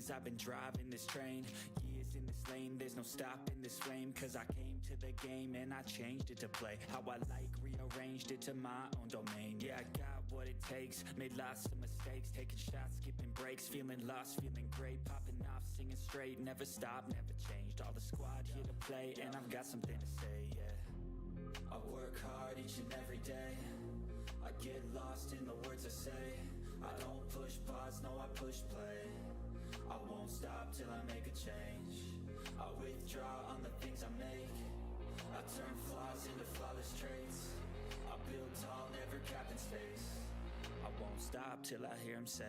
veins, I've been driving this train. Years in this lane, there's no stopping this flame. Cause I came to the game and I changed it to play how I like, rearranged it to my own domain. Yeah, I got what it takes, made lots of mistakes, taking shots, skipping breaks, feeling lost, feeling great, popping off, singing straight, never stopped, never changed. All the squad here to play, and I've got something to say, yeah. I work hard each and every day, I get lost in the words I say. I don't push pause, no I push play. I won't stop till I make a change. I withdraw on the things I make. I turn flaws into flawless traits. I build tall, never capped in space. I won't stop till I hear him say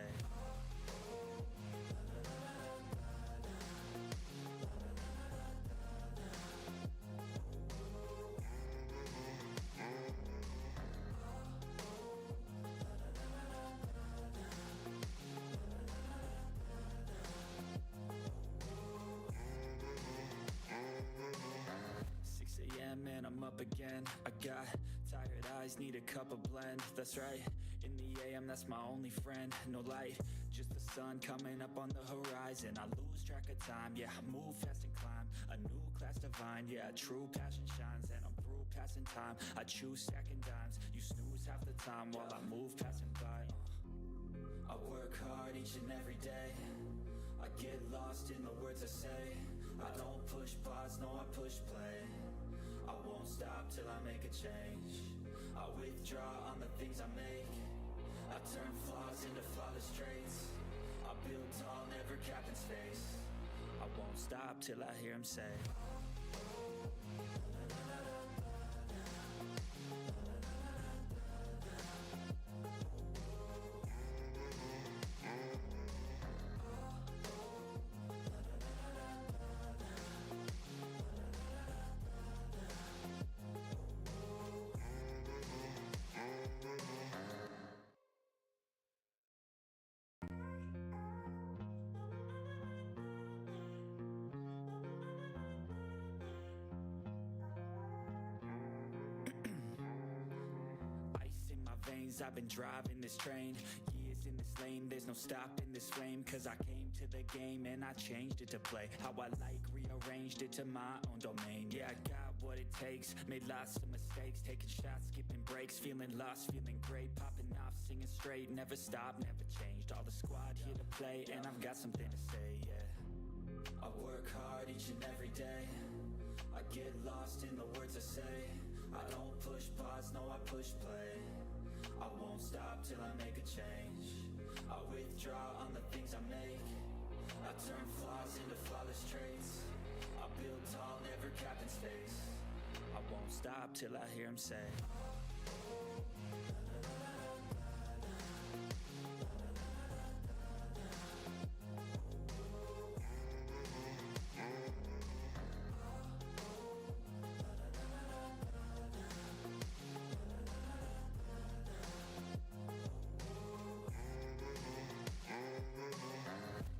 6 a.m. and I'm up again. I got tired eyes, need a cup of blend. That's right, in the AM, that's my only friend. No light, just the sun coming up on the horizon. I lose track of time, yeah, I move fast and climb a new class divine, yeah, true passion shines. And I'm through passing time, I choose stacking dimes. You snooze half the time while I move passing by. I work hard each and every day, I get lost in the words I say. I don't push pause, no I push play. I won't stop till I make a change. I withdraw on the things I make. I turn flaws into flawless traits. I build tall, never capped in space. I won't stop till I hear him say 'Ice in my veins, I've been driving this train. Years in this lane, there's no stopping this flame. Cause I came to the game and I changed it to play how I like, rearranged it to my own domain. Yeah, I got what it takes, made lots of mistakes, taking shots, skipping breaks, feeling lost, feeling great, popping off, singing straight, never stopped, never changed. All the squad here to play, and I've got something to say, yeah. I work hard each and every day, I get lost in the words I say. I don't push pause, no I push play. I won't stop till I make a change. I withdraw on the things I make. I turn flaws into flawless traits. I build tall, never capped in space. I won't stop till I hear him say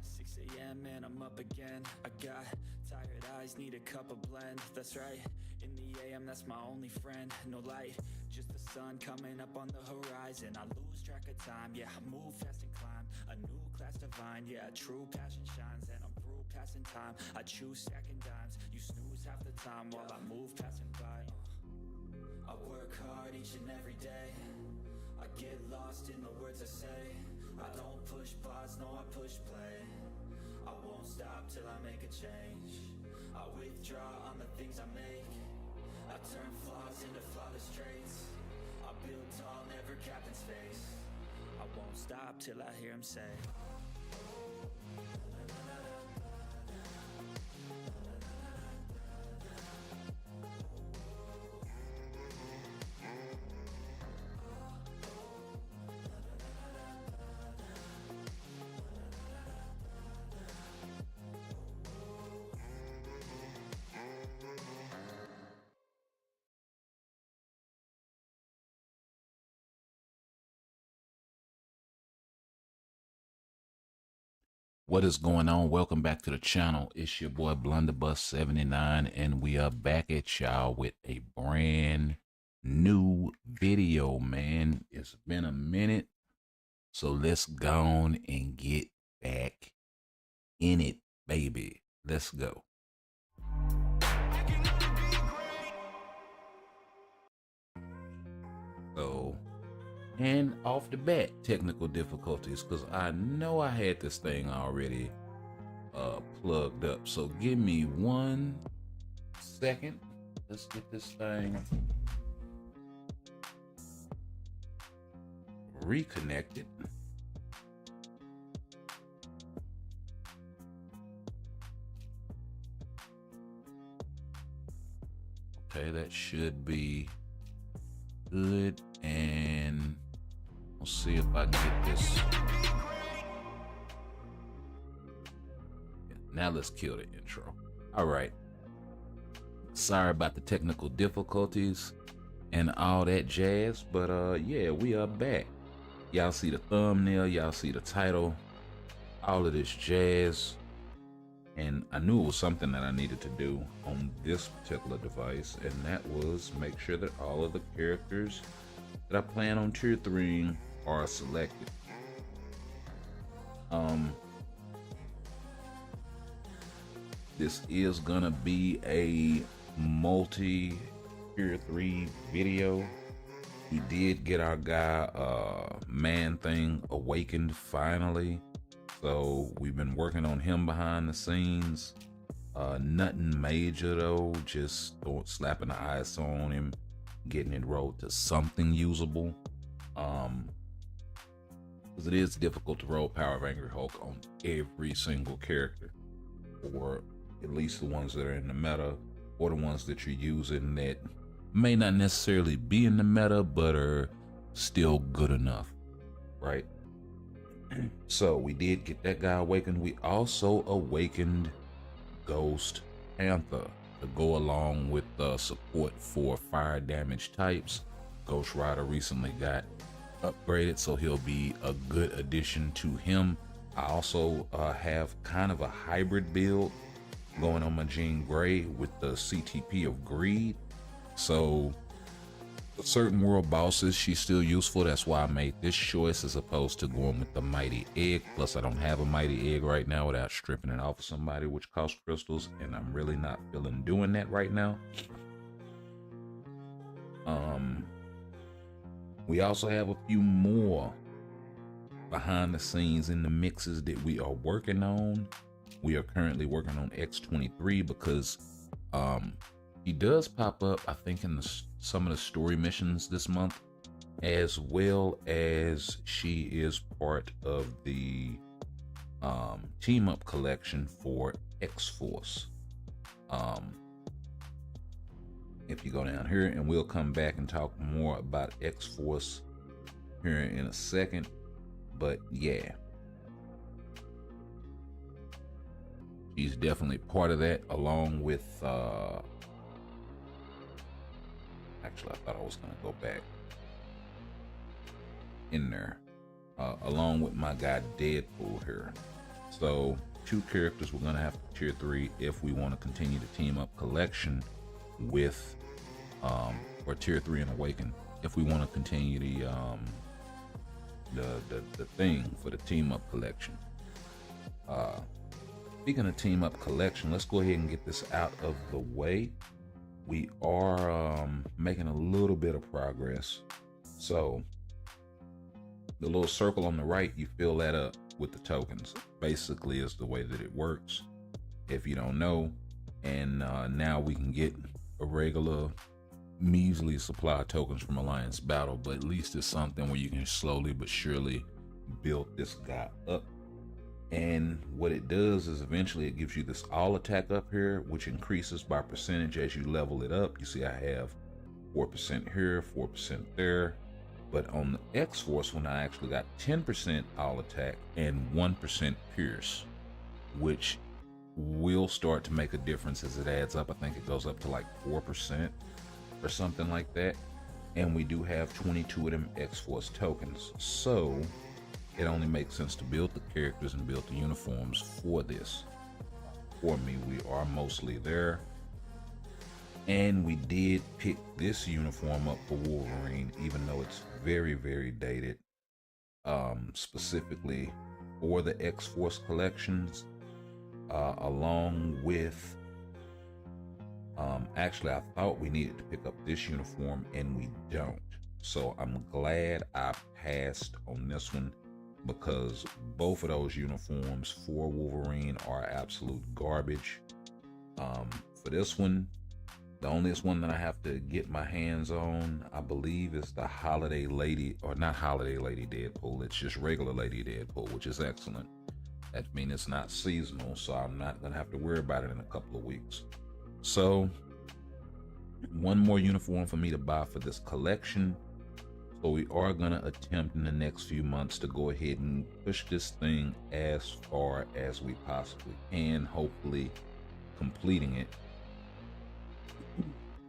6 a.m. and I'm up again. I got tired eyes, need a cup of blend. That's right, in the AM, that's my only friend. No light, just the sun coming up on the horizon. I lose track of time, yeah, I move fast and climb a new class divine, yeah, true passion shines. And I'm through passing time, I choose stacking dimes. You snooze half the time while I move passing by. I work hard each and every day, I get lost in the words I say. I don't push pause, no I push play. I won't stop till I make a change. I withdraw on the things I make. I turn flaws into flawless traits. I build tall, never capped in space. I won't stop till I hear him say 'What is going on? Welcome back to the channel. It's your boy Blunderbuss79, and we are back at y'all with a brand new video, man. It's been a minute, so let's go on and get back in it, baby. Let's go. So, and off the bat, technical difficulties, because I know I had this thing already plugged up. So give me 1 second. Let's get this thing reconnected. Okay, that should be good. And we'll see if I can get this. Now let's kill the intro. All right. Sorry about the technical difficulties and all that jazz, but yeah, we are back. Y'all see the thumbnail, y'all see the title, all of this jazz. And I knew it was something that I needed to do on this particular device, and that was make sure that all of the characters that I plan on tier 3 are selected. This is gonna be a multi tier 3 video. We did get our guy Man Thing awakened finally, so we've been working on him behind the scenes. Nothing major though, just slapping the ISO on him, getting it rolled to something usable. Because it is difficult to roll Power of Angry Hulk on every single character, or at least the ones that are in the meta, or the ones that you're using that may not necessarily be in the meta but are still good enough, right? So we did get that guy awakened. We also awakened Ghost Panther to go along with the support for fire damage types. Ghost Rider recently got upgraded, so he'll be a good addition to him. I also have kind of a hybrid build going on my Jean Grey with the CTP of Greed. So certain world bosses, she's still useful. That's why I made this choice as opposed to going with the Mighty Egg. Plus I don't have a Mighty Egg right now without stripping it off of somebody, which costs crystals, and I'm really not feeling doing that right now. We also have a few more behind the scenes in the mixes that we are working on. We are currently working on X23 because he does pop up, I think, in some of the story missions this month, as well as she is part of the team up collection for X-Force. If you go down here, and we'll come back and talk more about X-Force here in a second, but yeah, she's definitely part of that, along with actually I thought I was gonna go back in there, along with my guy Deadpool here. So 2 characters we're gonna have to tier 3 if we want to continue the team up collection with or tier 3 and Awaken if we want to continue the thing for the team up collection. Speaking of team up collection, let's go ahead and get this out of the way. We are making a little bit of progress. So the little circle on the right, you fill that up with the tokens. Basically is the way that it works, if you don't know. And now we can get a regular measly supply of tokens from Alliance Battle, but at least it's something where you can slowly but surely build this guy up. And what it does is eventually it gives you this all attack up here, which increases by percentage as you level it up. You see I have 4% here, 4% there. But on the X-Force one, I actually got 10% all attack and 1% pierce, which will start to make a difference as it adds up. I think it goes up to like 4% or something like that. And we do have 22 of them X-Force tokens. So it only makes sense to build the characters and build the uniforms for this. For me, we are mostly there. And we did pick this uniform up for Wolverine, even though it's very, very dated, specifically for the X-Force collections. along with, actually, I thought we needed to pick up this uniform and we don't. So I'm glad I passed on this one, because both of those uniforms for Wolverine are absolute garbage. For this one, the onlyest one that I have to get my hands on, I believe, is the Holiday Lady, or not Holiday Lady Deadpool. It's just regular Lady Deadpool, which is excellent. That means it's not seasonal, so I'm not gonna have to worry about it in a couple of weeks. So, one more uniform for me to buy for this collection. So we are gonna attempt in the next few months to go ahead and push this thing as far as we possibly can, hopefully completing it.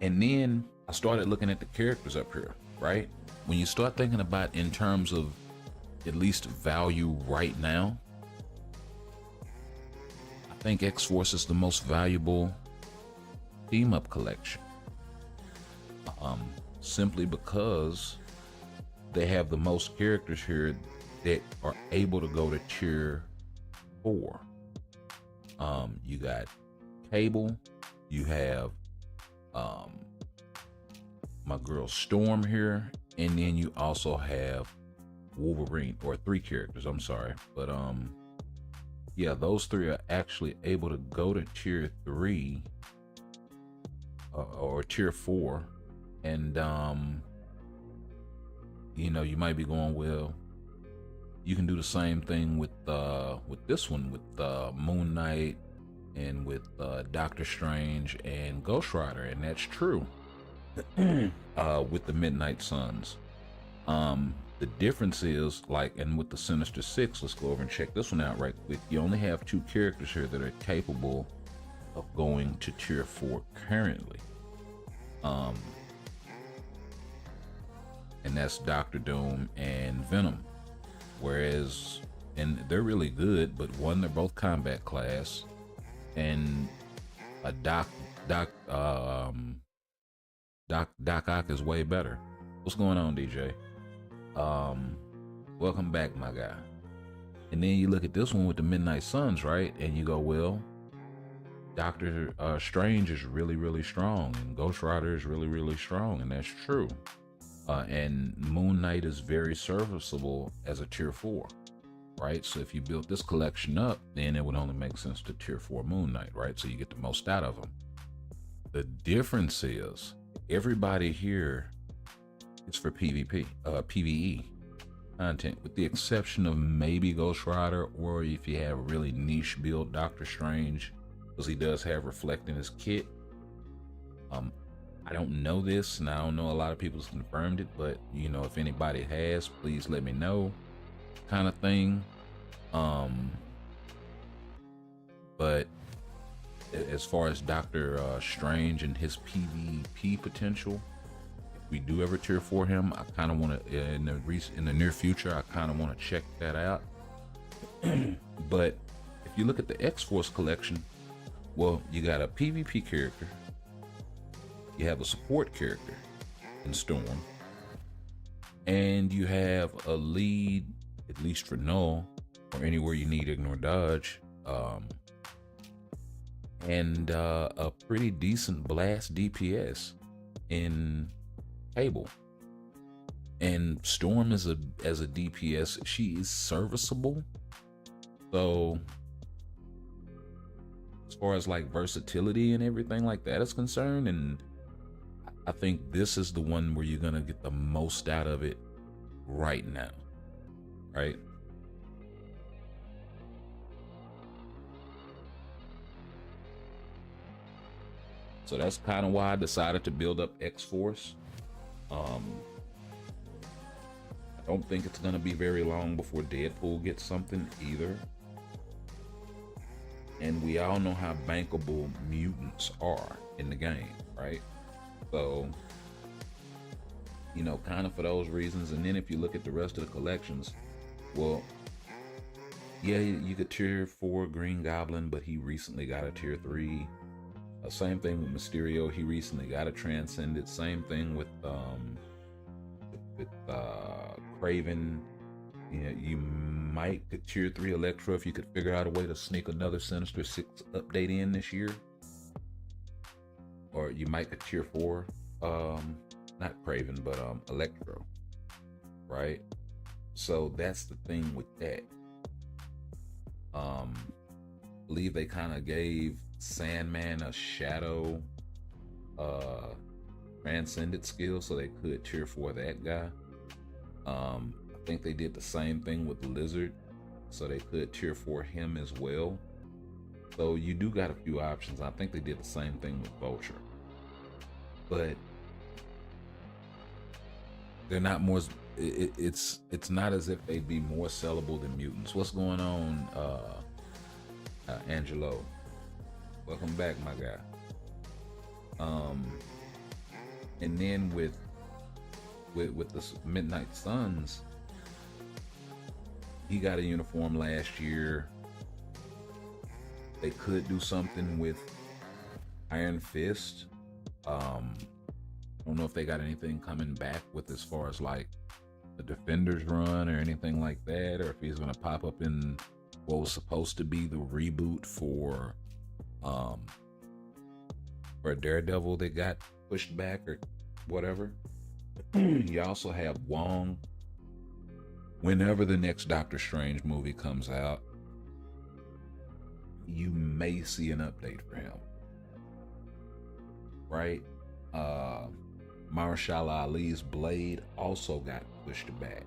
And then I started looking at the characters up here, right? When you start thinking about in terms of at least value right now, I think X-Force is the most valuable team-up collection. Simply because they have the most characters here that are able to go to tier 4. You got Cable, you have my girl Storm here, and then you also have Wolverine, or 3 characters, I'm sorry. But yeah, those 3 are actually able to go to tier 3 or tier 4. And you know, you might be going, well, you can do the same thing with this one, with Moon Knight and with Doctor Strange and Ghost Rider, and that's true. With the Midnight Suns. The difference is, like, and with the Sinister Six, let's go over and check this one out right quick. You only have 2 characters here that are capable of going to tier 4 currently. And that's Doctor Doom and Venom. Whereas, and they're really good, but one, they're both combat class, and a Doc Ock is way better. What's going on, DJ? Welcome back, my guy. And then you look at this one with the Midnight Suns, right? And you go, well, Doctor Strange is really, really strong, and Ghost Rider is really, really strong, and that's true. And Moon Knight is very serviceable as a tier 4, right? So if you built this collection up, then it would only make sense to tier 4 Moon Knight, right? So you get the most out of them. The difference is everybody here is for PvE content, with the exception of maybe Ghost Rider, or if you have a really niche build, Doctor Strange, because he does have Reflect in his kit. I don't know this, and I don't know a lot of people's confirmed it, but you know, if anybody has, please let me know, kind of thing. But as far as Doctor Strange and his PvP potential, if we do ever tier 4 him, I kind of want to, in the near future, I kind of want to check that out. But if you look at the X-Force collection, well, you got a PvP character, you have a support character in Storm, and you have a lead, at least for Null, or anywhere you need Ignore Dodge, and a pretty decent blast DPS in Cable. And Storm as a DPS, she is serviceable. So as far as like versatility and everything like that is concerned, and I think this is the one where you're gonna get the most out of it right now, right? So that's kind of why I decided to build up X-Force. I don't think it's gonna be very long before Deadpool gets something either. And we all know how bankable mutants are in the game, right? So, you know, kind of for those reasons. And then if you look at the rest of the collections, well, yeah, you could tier 4 Green Goblin, but he recently got a tier 3. Same thing with Mysterio, he recently got a Transcended. Same thing with Craven. You know, you might get tier 3 Electro if you could figure out a way to sneak another Sinister 6 update in this year. Or you might get tier 4, not Craven, but Electro, right? So that's the thing with that. Believe they kind of gave Sandman a shadow transcended skill, so they could tier 4 that guy. I think they did the same thing with Lizard, so they could tier 4 him as well. So you do got a few options. I think they did the same thing with Vulture, but they're not more. It's not as if they'd be more sellable than mutants. What's going on, Angelo? Welcome back, my guy. And then with the Midnight Suns, he got a uniform last year. They could do something with Iron Fist. I don't know if they got anything coming back with as far as like the Defenders run or anything like that, or if he's gonna pop up in what was supposed to be the reboot for Daredevil that got pushed back or whatever. You also have Wong. Whenever the next Doctor Strange movie comes out, you may see an update for him, right? Marshall Ali's Blade also got pushed back.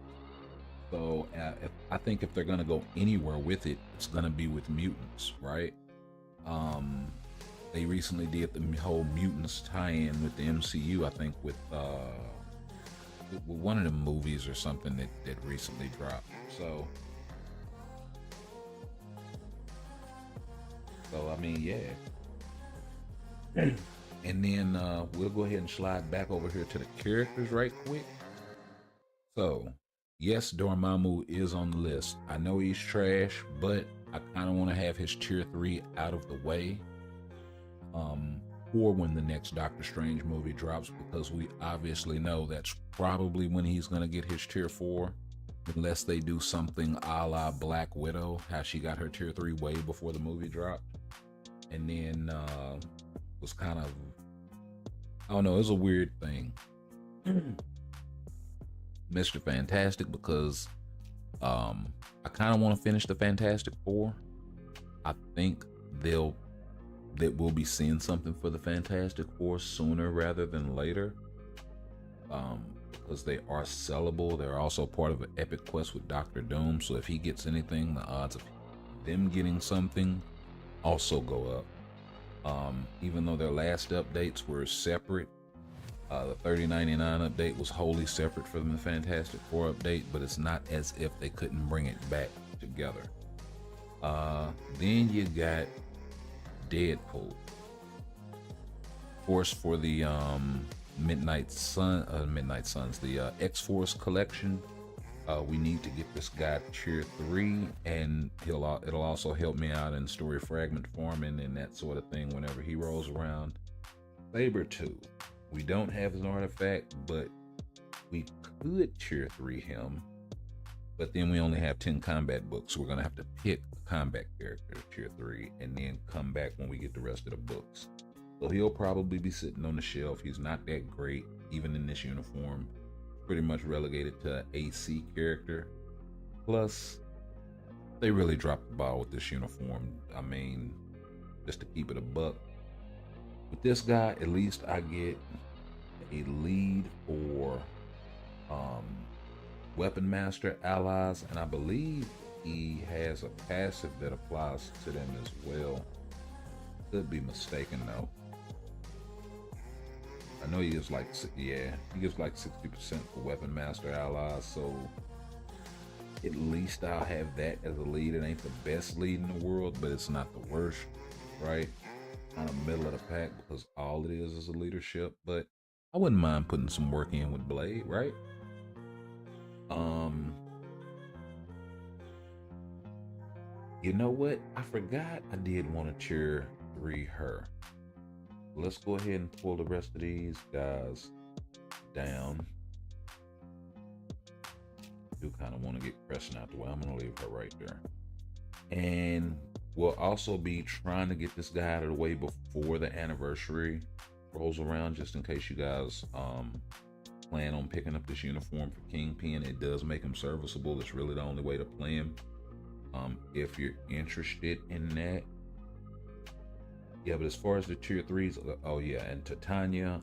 So I think if they're gonna go anywhere with it, it's gonna be with mutants, right? They recently did the whole mutants tie-in with the MCU, I think with one of the movies or something that recently dropped. So I mean, yeah. And then we'll go ahead and slide back over here to the characters right quick. So yes, Dormammu is on the list. I know he's trash, but I kind of want to have his tier 3 out of the way for when the next Doctor Strange movie drops, because we obviously know that's probably when he's going to get his tier 4, unless they do something a la Black Widow, how she got her tier 3 way before the movie dropped. And then was kind of, I don't know, it was a weird thing. Mr. Fantastic, because I kind of want to finish the Fantastic Four. I think we'll be seeing something for the Fantastic Four sooner rather than later, because they are sellable. They're also part of an epic quest with Doctor Doom, so if he gets anything, the odds of them getting something also go up. Even though their last updates were separate, the 3099 update was wholly separate from the Fantastic Four update, but it's not as if they couldn't bring it back together. Then you got Deadpool. Of course, for the Midnight Suns, the X-Force collection, we need to get this guy tier 3, and it'll also help me out in story fragment farming and that sort of thing whenever he rolls around. Saber 2, we don't have his artifact, but we could tier 3 him, but then we only have 10 combat books, so we're gonna have to pick a combat character to tier 3 and then come back when we get the rest of the books. So he'll probably be sitting on the shelf. He's not that great, even in this uniform. Pretty much relegated to an AC character. Plus, they really dropped the ball with this uniform. I mean, just to keep it a buck. With this guy, at least I get a lead for Weapon Master allies, and I believe he has a passive that applies to them as well. Could be mistaken though. I know he gives like, yeah, he gives like 60% for Weapon Master allies, so at least I'll have that as a lead. It ain't the best lead in the world, but it's not the worst, right? Kind of middle of the pack, because all it is a leadership, but I wouldn't mind putting some work in with Blade, right? You know what? I forgot I did want to tier 3 her. Let's go ahead and pull the rest of these guys down. do kind of want to get Crescent out the way. I'm going to leave her right there. And we'll also be trying to get this guy out of the way before the anniversary rolls around, just in case you guys plan on picking up this uniform for Kingpin. It does make him serviceable. It's really the only way to play him. If you're interested in that. Yeah, but as far as the tier 3s, oh yeah, and Titania,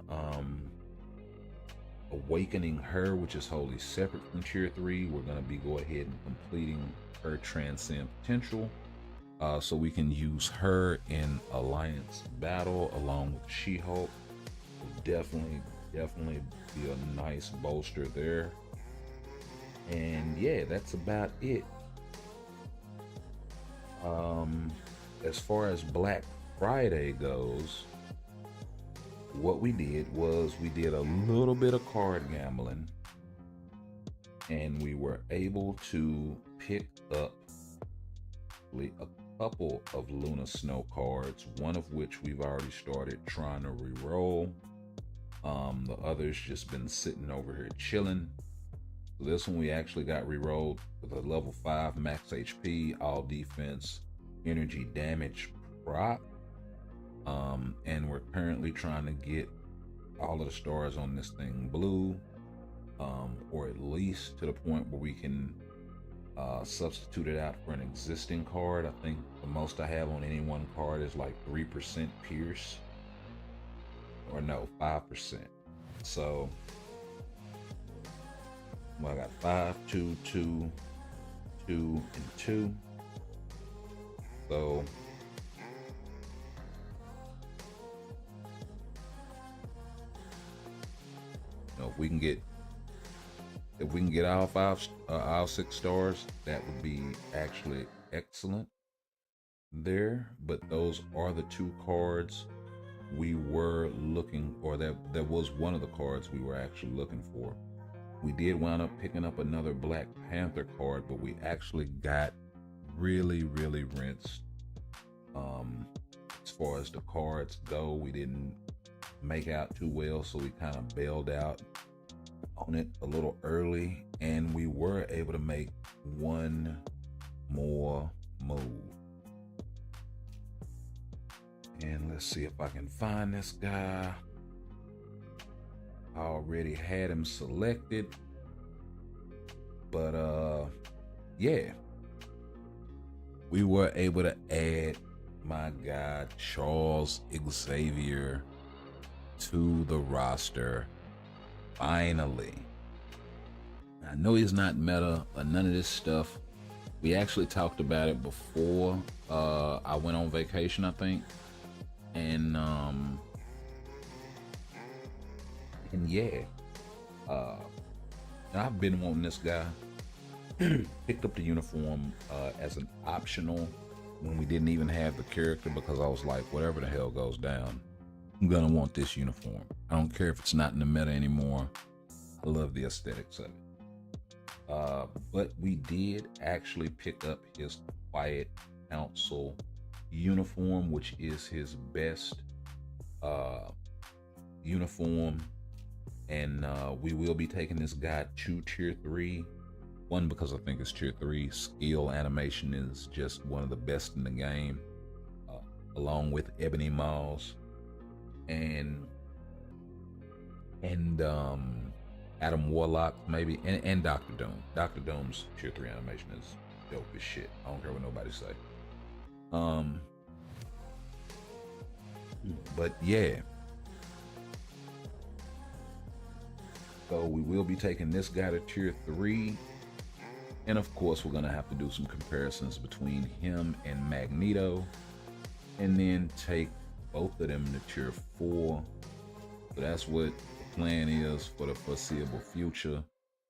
awakening her, which is wholly separate from tier 3. We're going to be go ahead and completing her transcend potential, so we can use her in alliance battle along with She-Hulk. Definitely be a nice bolster there. And yeah, that's about it. As far as Black Friday goes, what we did was we did a little bit of card gambling, and we were able to pick up a couple of Luna Snow cards, one of which we've already started trying to re-roll. The other's just been sitting over here chilling. So this one we actually got re-rolled with a level 5 max HP, all defense, energy damage prop. And we're currently trying to get all of the stars on this thing blue, or at least to the point where we can substitute it out for an existing card. I think the most I have on any one card is like 3% pierce, or no, 5%. So well, I got 5, 2, 2, 2, and 2. So if we can get all 6 stars, that would be actually excellent there. But those are the 2 cards we were looking, or that was one of the cards we were actually looking for. We did wind up picking up another Black Panther card, but we actually got really rinsed. As far as the cards go, we didn't make out too well, so we kind of bailed out on it a little early, and we were able to make one more move. And let's see if I can find this guy. I already had him selected, but yeah, we were able to add my guy Charles Xavier to the roster finally. I know he's not meta or none of this stuff. We actually talked about it before I went on vacation, I think, and yeah, I've been wanting this guy. Picked up the uniform as an optional when we didn't even have the character, because I was like, whatever the hell goes down, I'm gonna want this uniform. I don't care if it's not in the meta anymore. I love the aesthetics of it. But we did actually pick up his Quiet Council uniform, which is his best uniform. And we will be taking this guy to tier 3. One, because I think it's tier 3. Skill animation is just one of the best in the game, along with Ebony Maws and Adam Warlock maybe, and Dr. Doom. Dr. Doom's tier 3 animation is dope as shit. I don't care what nobody say. But yeah. So we will be taking this guy to tier 3. And of course, we're gonna have to do some comparisons between him and Magneto, and then take both of them to tier 4. So that's what the plan is for the foreseeable future.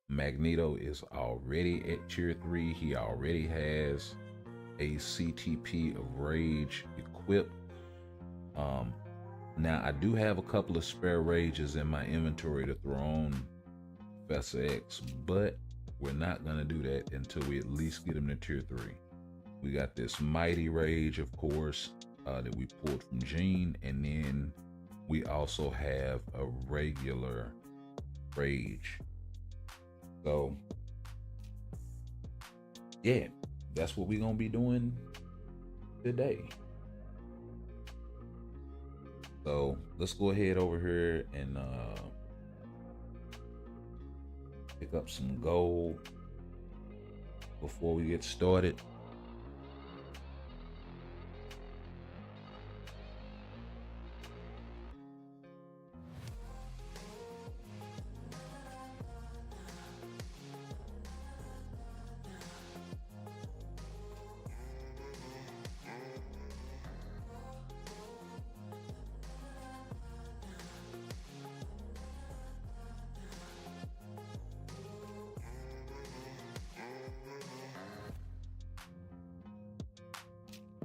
Magneto is already at tier 3. He already has a CTP of Rage equipped. Now I do have a couple of spare rages in my inventory to throw on Professor X, but we're not gonna do that until we at least get him to tier 3. We got this Mighty Rage, of course, that we pulled from Jean, and then we also have a regular Rage. So yeah, that's what we're gonna be doing today. So let's go ahead over here and pick up some gold before we get started.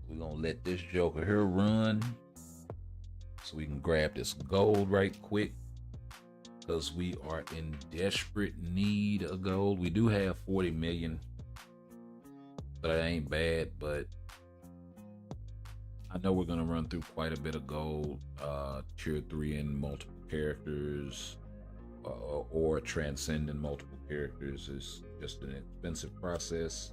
We're gonna let this joker here run so we can grab this gold right quick, because we are in desperate need of gold. We do have 40 million, so that ain't bad, but I know we're gonna run through quite a bit of gold. Tier 3 in multiple characters or transcending multiple characters is just an expensive process.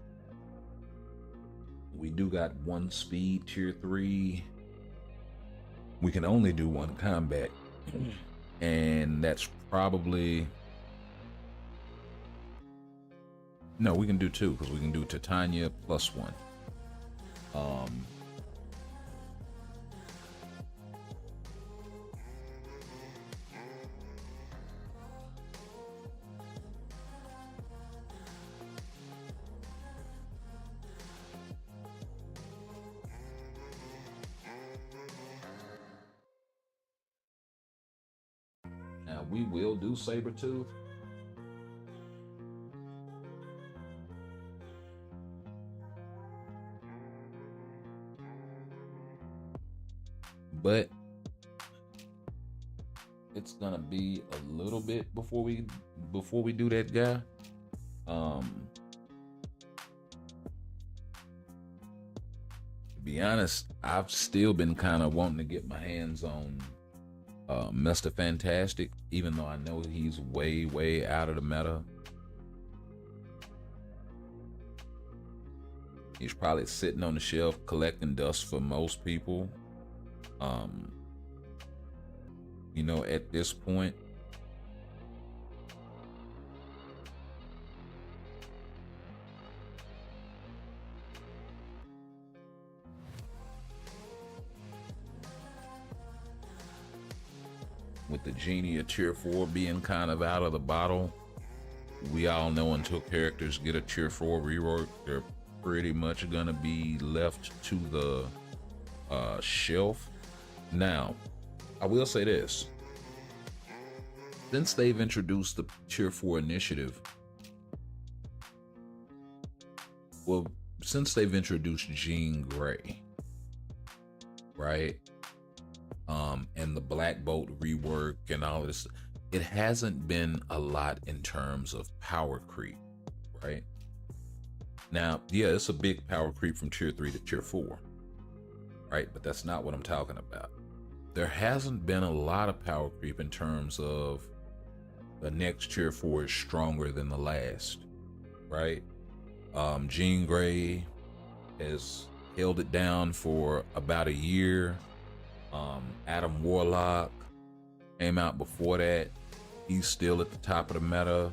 We do got one speed tier 3. We can only do one combat, and that's probably, no, we can do two, because we can do Titania plus one. Now we will do Sabretooth. But it's gonna be a little bit before we do that guy. To be honest, I've still been kind of wanting to get my hands on Mr. Fantastic, even though I know he's way out of the meta. He's probably sitting on the shelf collecting dust for most people. You know, at this point. With the Genie of Tier 4 being kind of out of the bottle, we all know until characters get a Tier 4 rework, they're pretty much gonna be left to the shelf. Now, I will say this. Since they've introduced the Tier 4 initiative, well, since they've introduced Jean Grey, right? And the Black Bolt rework and all of this, it hasn't been a lot in terms of power creep, right? Now, yeah, it's a big power creep from Tier 3 to Tier 4, right? But that's not what I'm talking about. There hasn't been a lot of power creep in terms of the next Tier 4 is stronger than the last, right? Jean Grey has held it down for about a year. Adam Warlock came out before that. He's still at the top of the meta.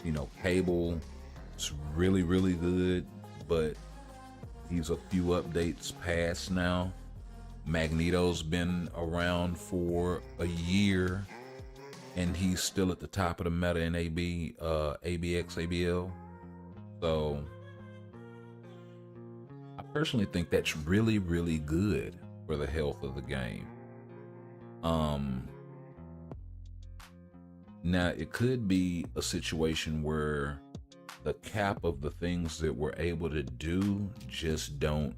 You know, Cable is really good, but he's a few updates past now. Magneto's been around for a year, and he's still at the top of the meta in ABX, ABL. So I personally think that's really good for the health of the game. Now it could be a situation where the cap of the things that we're able to do just don't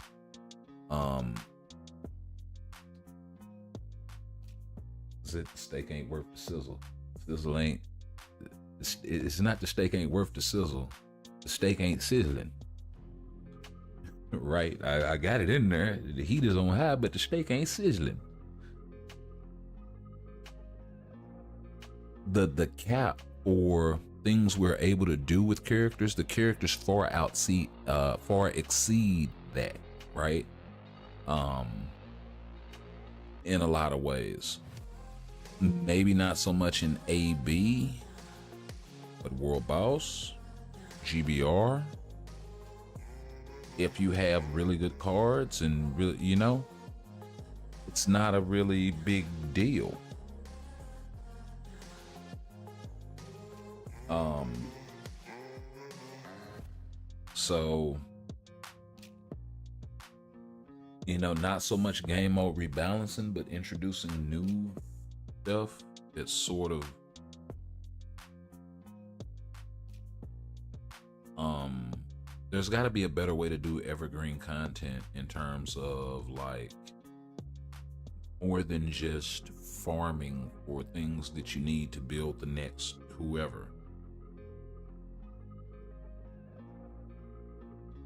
the steak ain't worth the sizzle. Sizzle ain't, it's not the steak ain't worth the sizzle. The steak ain't sizzling. Right? I got it in there. The heat is on high, but the steak ain't sizzling. the cap or things we're able to do with characters, the characters far exceed that, right? In a lot of ways. Maybe not so much in AB, but World Boss, GBR, if you have really good cards and really, you know, it's not a really big deal. So, you know, not so much game mode rebalancing, but introducing new stuff that's sort of there's got to be a better way to do evergreen content in terms of like more than just farming for things that you need to build the next whoever.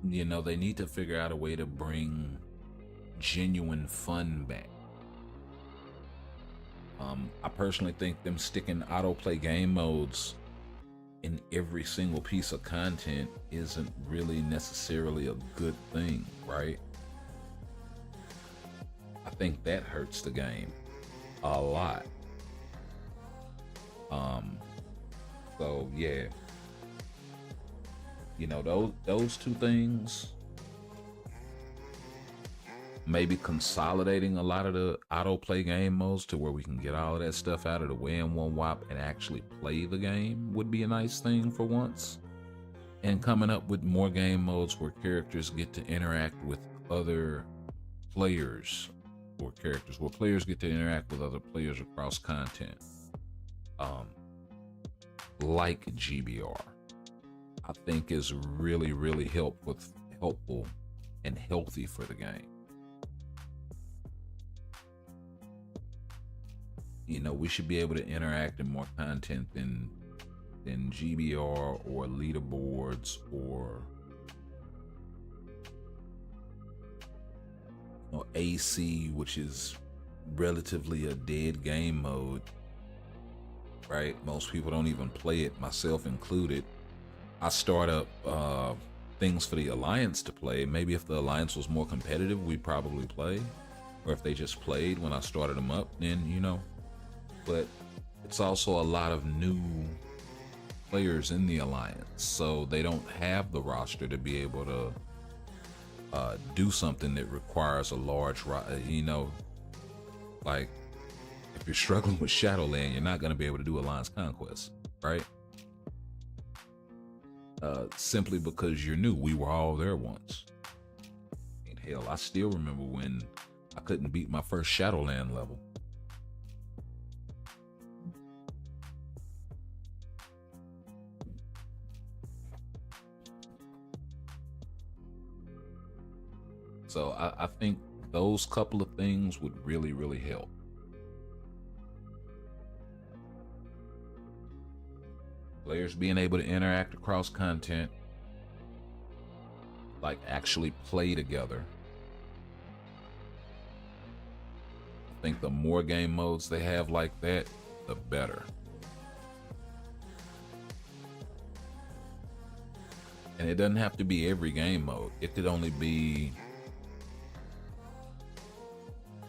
You know, they need to figure out a way to bring genuine fun back. I personally think them sticking autoplay game modes in every single piece of content isn't really necessarily a good thing, right? I think that hurts the game a lot. So yeah, you know, those two things, maybe consolidating a lot of the autoplay game modes to where we can get all of that stuff out of the way in one whop and actually play the game would be a nice thing for once. And coming up with more game modes where characters get to interact with other players, or characters where players get to interact with other players across content, like GBR, I think is really, really helpful and healthy for the game. You know, we should be able to interact in more content than GBR or leaderboards or, you know, AC, which is relatively a dead game mode, right? Most people don't even play it, myself included. I start up things for the Alliance to play. Maybe if the Alliance was more competitive, we'd probably play. Or if they just played when I started them up, then, you know. But it's also a lot of new players in the Alliance, so they don't have the roster to be able to do something that requires a large, you know, like if you're struggling with Shadowland, you're not going to be able to do Alliance Conquest, right? Simply because you're new. We were all there once. And hell, I still remember when I couldn't beat my first Shadowland level. So I think those couple of things would really, really help. Players being able to interact across content, like actually play together. I think the more game modes they have like that, the better. And it doesn't have to be every game mode. It could only be,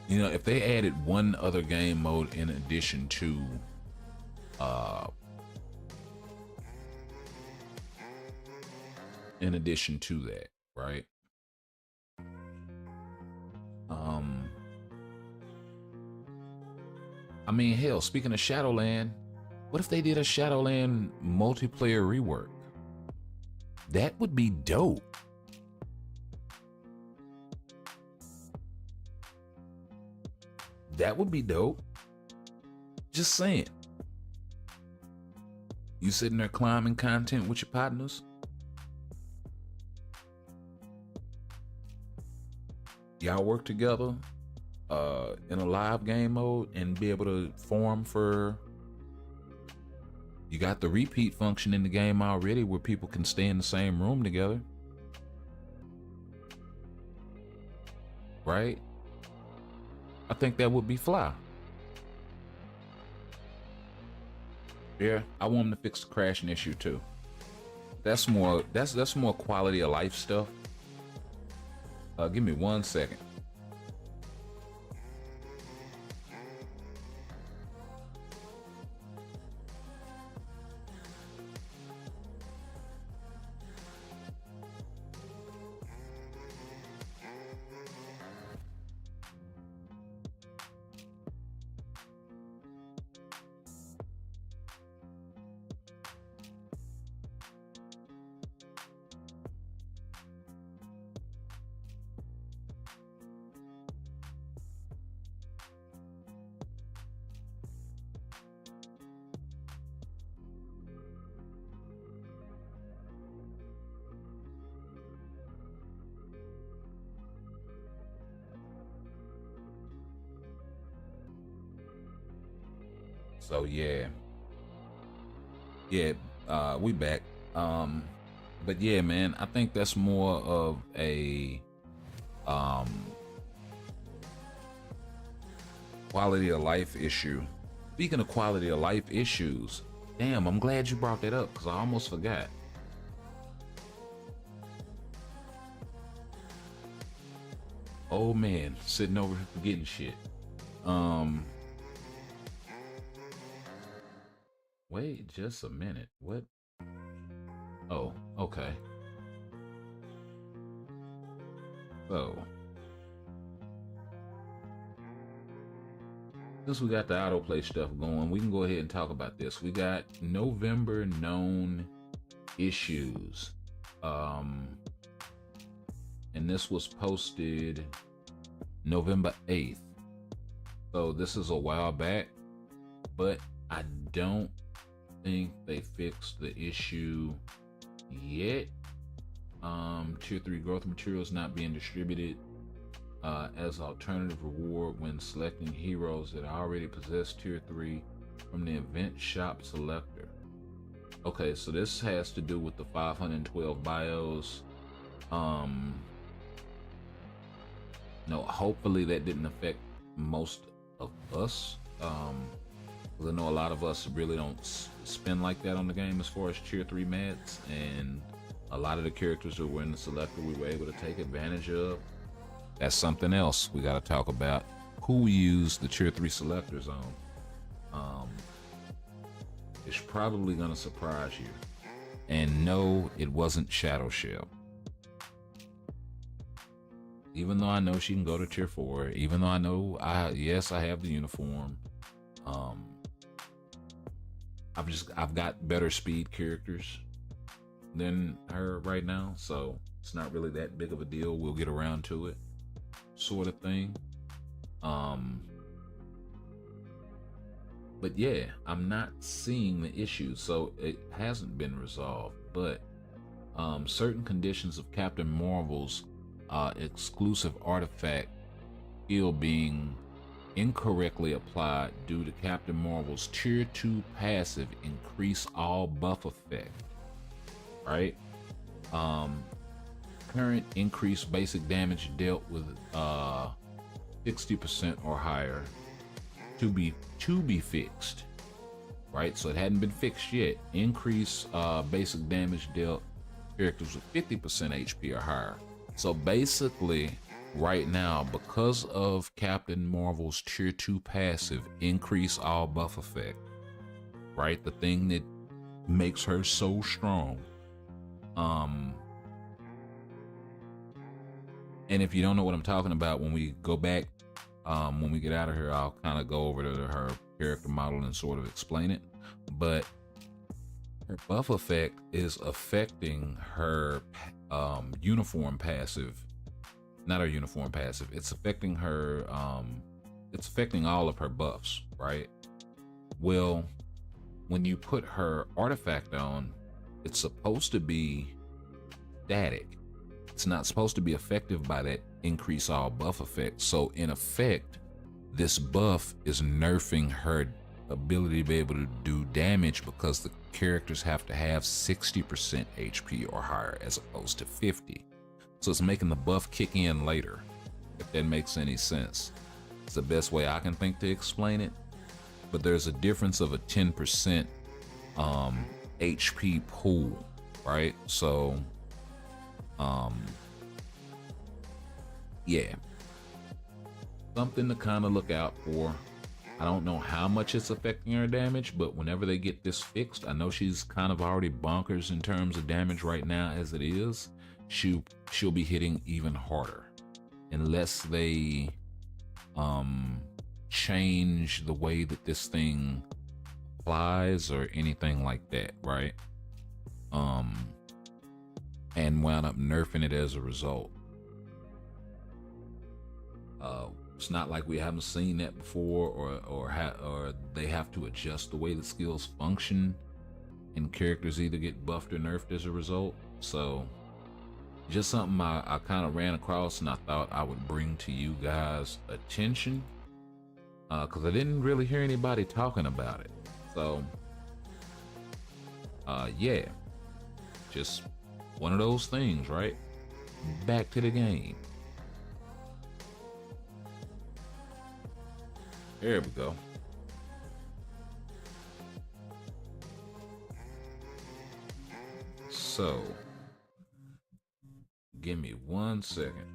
you know, if they added one other game mode in addition to that, right? I mean, hell, speaking of Shadowland, what if they did a Shadowland multiplayer rework? That would be dope. That would be dope. Just saying. You sitting there climbing content with your partners? Y'all work together in a live game mode and be able to form for... You got the repeat function in the game already where people can stay in the same room together. Right? I think that would be fly. Yeah, I want them to fix the crashing issue too. That's more quality of life stuff. Give me 1 second. So yeah, we back. But yeah, man, I think that's more of a quality of life issue. Speaking of quality of life issues, damn, I'm glad you brought that up because I almost forgot. Oh man, sitting over here forgetting shit. Wait just a minute. What? Oh, okay. So, since we got the autoplay stuff going, we can go ahead and talk about this. We got November known issues. And this was posted November 8th. So this is a while back, but I don't think they fixed the issue yet. Tier 3 growth materials not being distributed as alternative reward when selecting heroes that already possess Tier 3 from the event shop selector. Okay, so this has to do with the 512 bios. No, hopefully that didn't affect most of us. I know a lot of us really don't spend like that on the game as far as Tier 3 mats, and a lot of the characters that were in the selector we were able to take advantage of. That's something else we got to talk about. Who we use the Tier 3 selectors on. It's probably going to surprise you. And no, it wasn't Shadow Shell. Even though I know she can go to Tier 4, even though I know yes, I have the uniform. I've got better speed characters than her right now, so it's not really that big of a deal. We'll get around to it, sort of thing. But yeah, I'm not seeing the issue, so it hasn't been resolved. But certain conditions of Captain Marvel's exclusive artifact skill being incorrectly applied due to Captain Marvel's Tier 2 passive increase all buff effect. Right? Current increased basic damage dealt with 60% or higher to be fixed. Right? So it hadn't been fixed yet. Increase basic damage dealt characters with 50% HP or higher. So basically, right now, because of Captain Marvel's Tier 2 passive, increase all buff effect, right? The thing that makes her so strong. And if you don't know what I'm talking about, when we go back, when we get out of here, I'll kind of go over to her character model and sort of explain it. But her buff effect is affecting her uniform passive. Not her uniform passive. It's affecting her, it's affecting all of her buffs, right? Well, when you put her artifact on, it's supposed to be static. It's not supposed to be effective by that increase all buff effect. So in effect, this buff is nerfing her ability to be able to do damage because the characters have to have 60% HP or higher as opposed to 50. So it's making the buff kick in later, if that makes any sense. It's the best way I can think to explain it. But there's a difference of a 10% HP pool, right? So yeah, something to kind of look out for. I don't know how much it's affecting her damage, but whenever they get this fixed, I know she's kind of already bonkers in terms of damage right now as it is. She'll be hitting even harder unless they change the way that this thing flies or anything like that, right? And wound up nerfing it as a result. It's not like we haven't seen that before, or they have to adjust the way the skills function, and characters either get buffed or nerfed as a result. So just something I kind of ran across and I thought I would bring to you guys attention, because I didn't really hear anybody talking about it. So yeah, just one of those things, right? Back to the game. There we go. So, give me 1 second.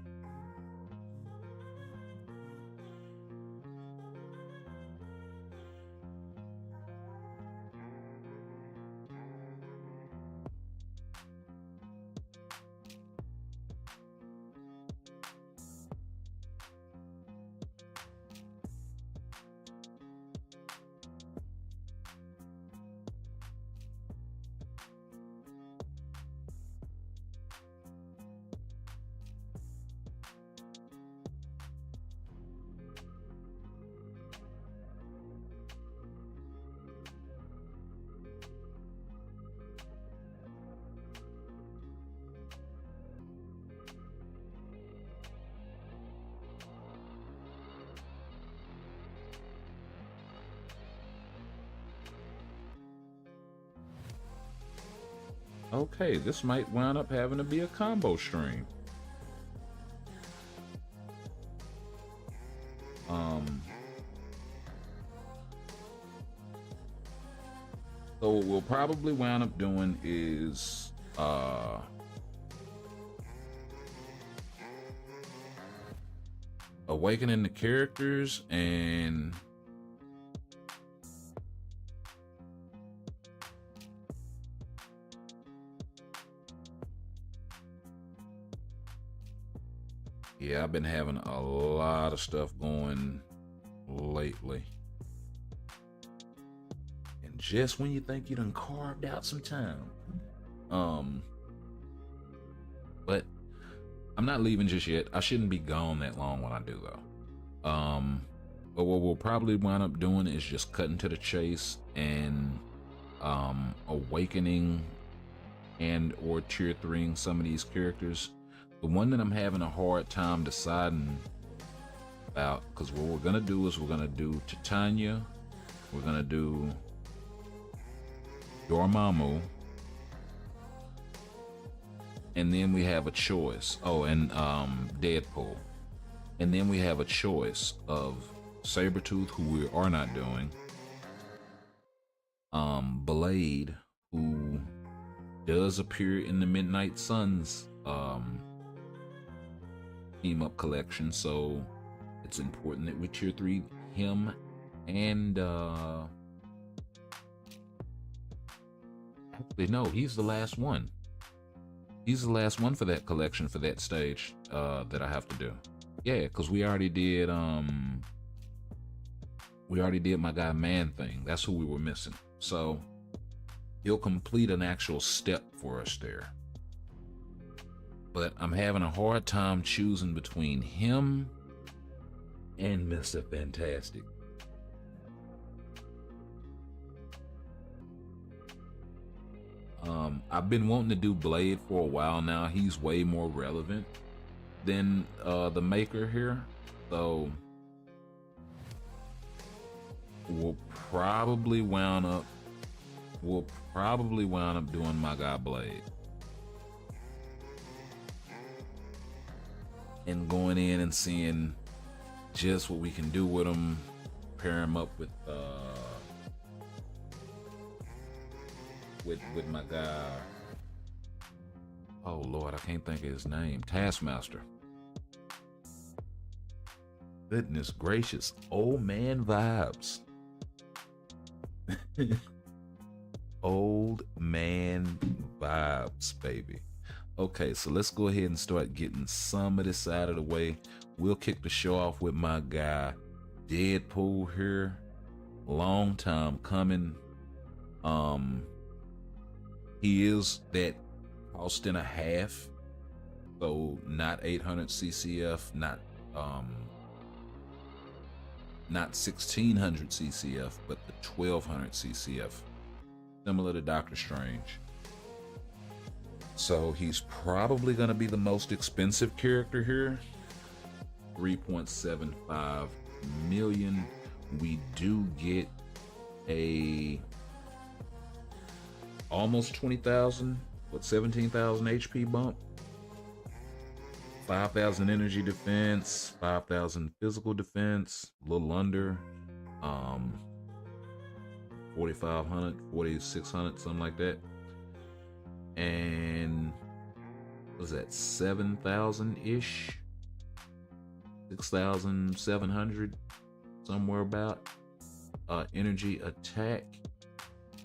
Okay, this might wind up having to be a combo stream. So what we'll probably wind up doing is awakening the characters and yeah, I've been having a lot of stuff going lately. And just when you think you done carved out some time. But I'm not leaving just yet. I shouldn't be gone that long when I do though. But what we'll probably wind up doing is just cutting to the chase and awakening and or tier 3ing some of these characters. The one that I'm having a hard time deciding about, because what we're gonna do is we're gonna do Titania, we're gonna do Dormammu, and then we have a choice. Oh, and Deadpool, and then we have a choice of Sabretooth, who we are not doing, Blade, who does appear in the Midnight Suns team up collection, so it's important that we tier 3 him, and actually no, he's the last one. He's the last one for that collection, for that stage that I have to do. Yeah, because we already did my guy Man Thing. That's who we were missing. So he'll complete an actual step for us there. But I'm having a hard time choosing between him and Mr. Fantastic. I've been wanting to do Blade for a while now. He's way more relevant than the Maker here. So we'll probably wound up doing my guy Blade. And going in and seeing just what we can do with him, pair him up with with my guy. Oh Lord, I can't think of his name. Taskmaster. Goodness gracious, old man vibes. Old man vibes, baby. Okay, so let's go ahead and start getting some of this out of the way. We'll kick the show off with my guy Deadpool here. Long time coming. He is that cost and a half, so not 800 CCF, not 1600 CCF, but the 1200 CCF, similar to Doctor Strange. So he's probably going to be the most expensive character here. 3.75 million. We do get a almost 20,000, what, 17,000 HP bump, 5,000 energy defense, 5,000 physical defense, a little under 4,500, 4,600, something like that. And what was that, 7,000 ish, 6,700, somewhere about energy attack.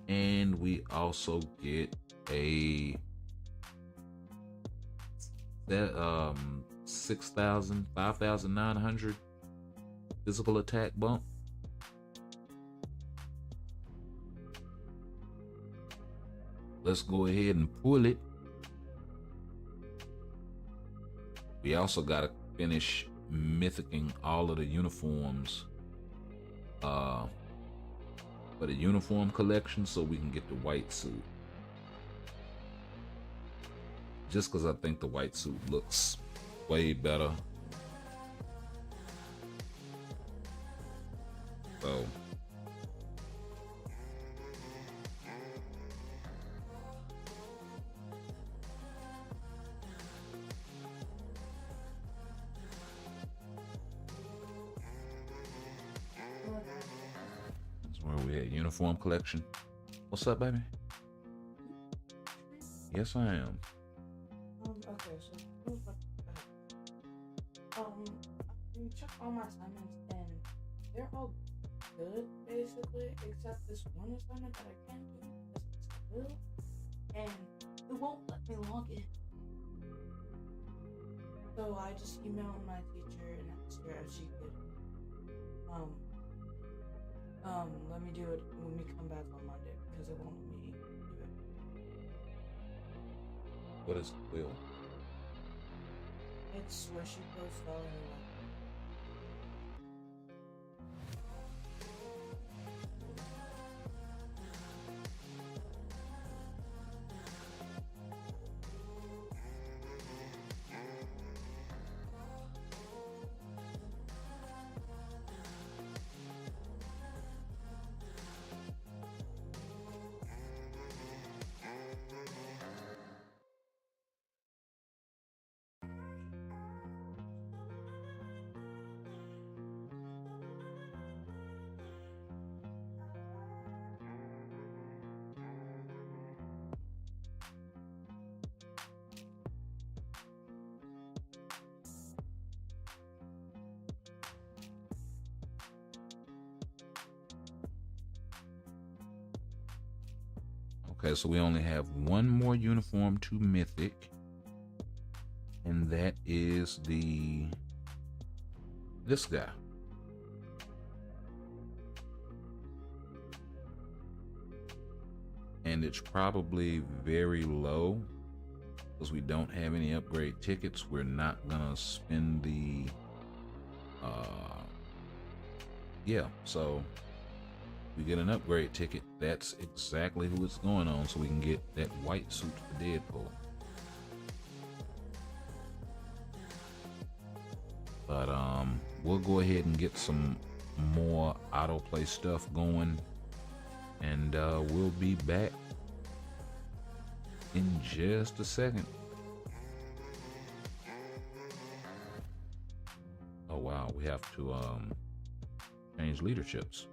And we also get a 6,000, 5,900 physical attack bump. Let's go ahead and pull it. We also got to finish mythicking all of the uniforms for the uniform collection so we can get the white suit. Just because I think the white suit looks way better. So that's where we at. Uniform collection. What's up, baby? Yes, I am. Okay, so I checked all my assignments and they're all good basically, except this one assignment that I can't do because it's still, and it won't let me log in. So I just emailed my teacher and asked her if she could let me do it when we come back on Monday because it won't let me do it. What is Quill? It's where she posts all her Okay, so we only have one more uniform to mythic, and that is this guy. And it's probably very low because we don't have any upgrade tickets. We're not gonna spend the yeah, so we get an upgrade ticket. That's exactly who it's going on, so we can get that white suit for Deadpool. But we'll go ahead and get some more autoplay stuff going, and we'll be back in just a second. Oh wow, we have to change leaderships.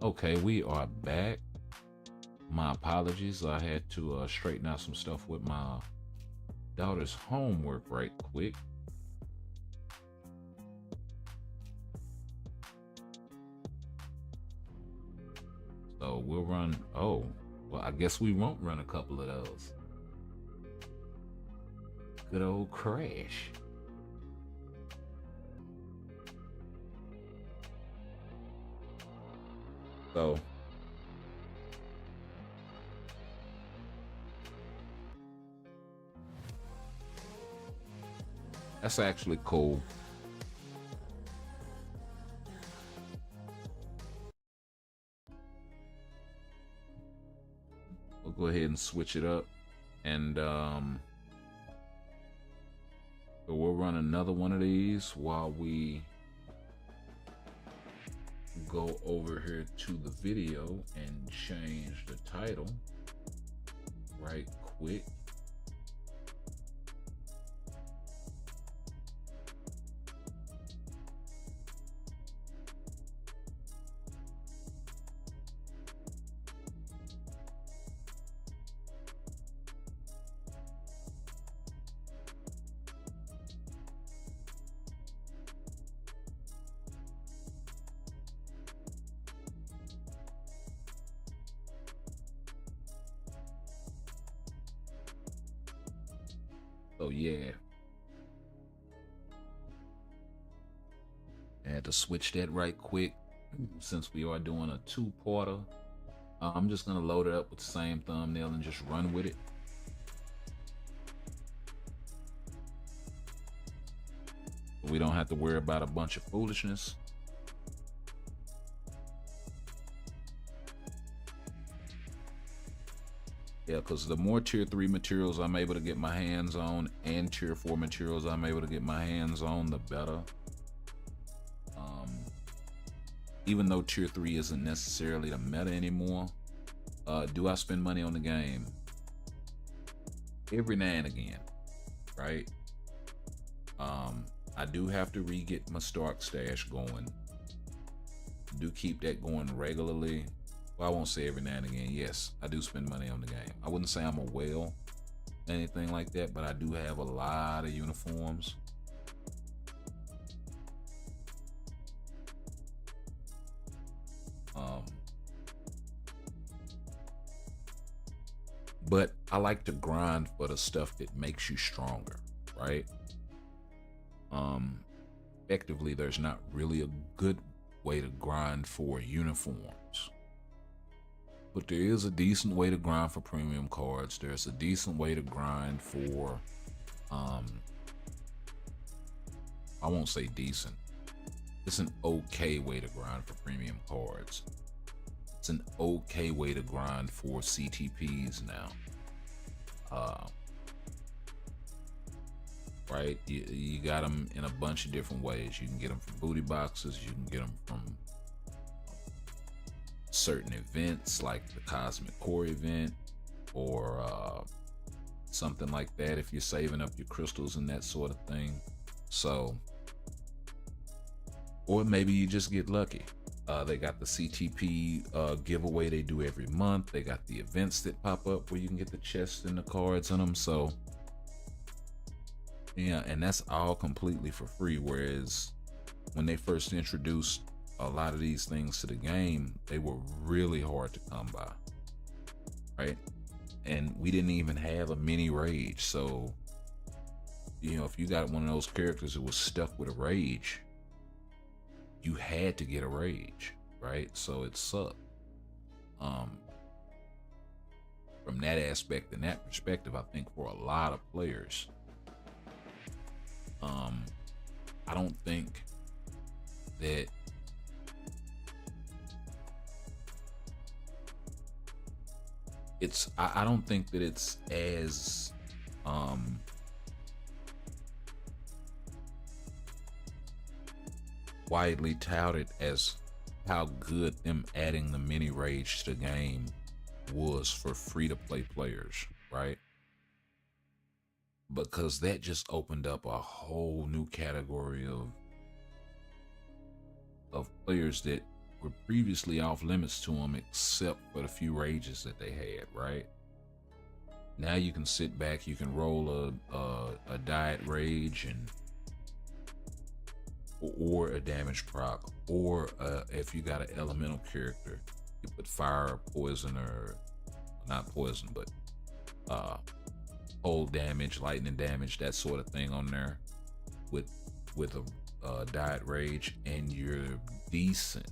Okay, we are back. My apologies. I had to straighten out some stuff with my daughter's homework right quick. So we'll run. Oh, well, I guess we won't run a couple of those. Good old crash. So that's actually cool. We'll go ahead and switch it up, and so we'll run another one of these while we go over here to the video and change the title right quick. So yeah, I had to switch that right quick since we are doing a two-parter. I'm just gonna load it up with the same thumbnail and just run with it. We don't have to worry about a bunch of foolishness. Yeah, because the more tier 3 materials I'm able to get my hands on and tier 4 materials I'm able to get my hands on, the better. Even though tier 3 isn't necessarily the meta anymore, do I spend money on the game? Every now and again, right? I do have to re-get my Stark stash going. Do keep that going regularly. Well, I won't say every now and again. Yes, I do spend money on the game. I wouldn't say I'm a whale, anything like that, but I do have a lot of uniforms. But I like to grind for the stuff that makes you stronger, right? Effectively, there's not really a good way to grind for uniforms, but there is a decent way to grind for premium cards. There's a decent way to grind for I won't say decent, it's an okay way to grind for premium cards. It's an okay way to grind for CTPs now. Right, you got them in a bunch of different ways. You can get them from booty boxes, you can get them from certain events like the Cosmic Core event, or something like that if you're saving up your crystals and that sort of thing. So, or maybe you just get lucky. They got the CTP giveaway they do every month. They got the events that pop up where you can get the chests and the cards in them. So yeah, and that's all completely for free. Whereas when they first introduced a lot of these things to the game, they were really hard to come by, right? And we didn't even have a mini rage. So, you know, if you got one of those characters that was stuck with a rage, you had to get a rage, right? So it sucked. From that aspect and that perspective, I think for a lot of players, I don't think that I don't think that it's as widely touted as how good them adding the mini rage to the game was for free to play players, right? Because that just opened up a whole new category of players that were previously off limits to them except for the few rages that they had, right? Now you can sit back, you can roll a diet rage and or a damage proc, or if you got an elemental character, you put fire, poison, or not poison, but cold damage, lightning damage, that sort of thing on there with a diet rage, and you're decent,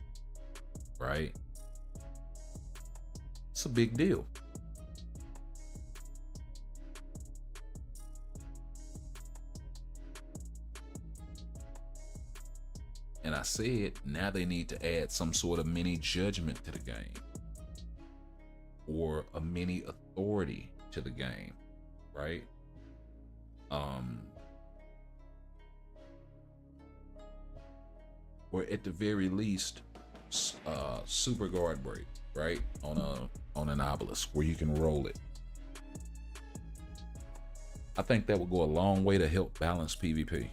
right? It's a big deal. And I said, now they need to add some sort of mini judgment to the game, or a mini authority to the game, right? Or at the very least, super guard break, right? On an obelisk where you can roll it. I think that would go a long way to help balance PvP.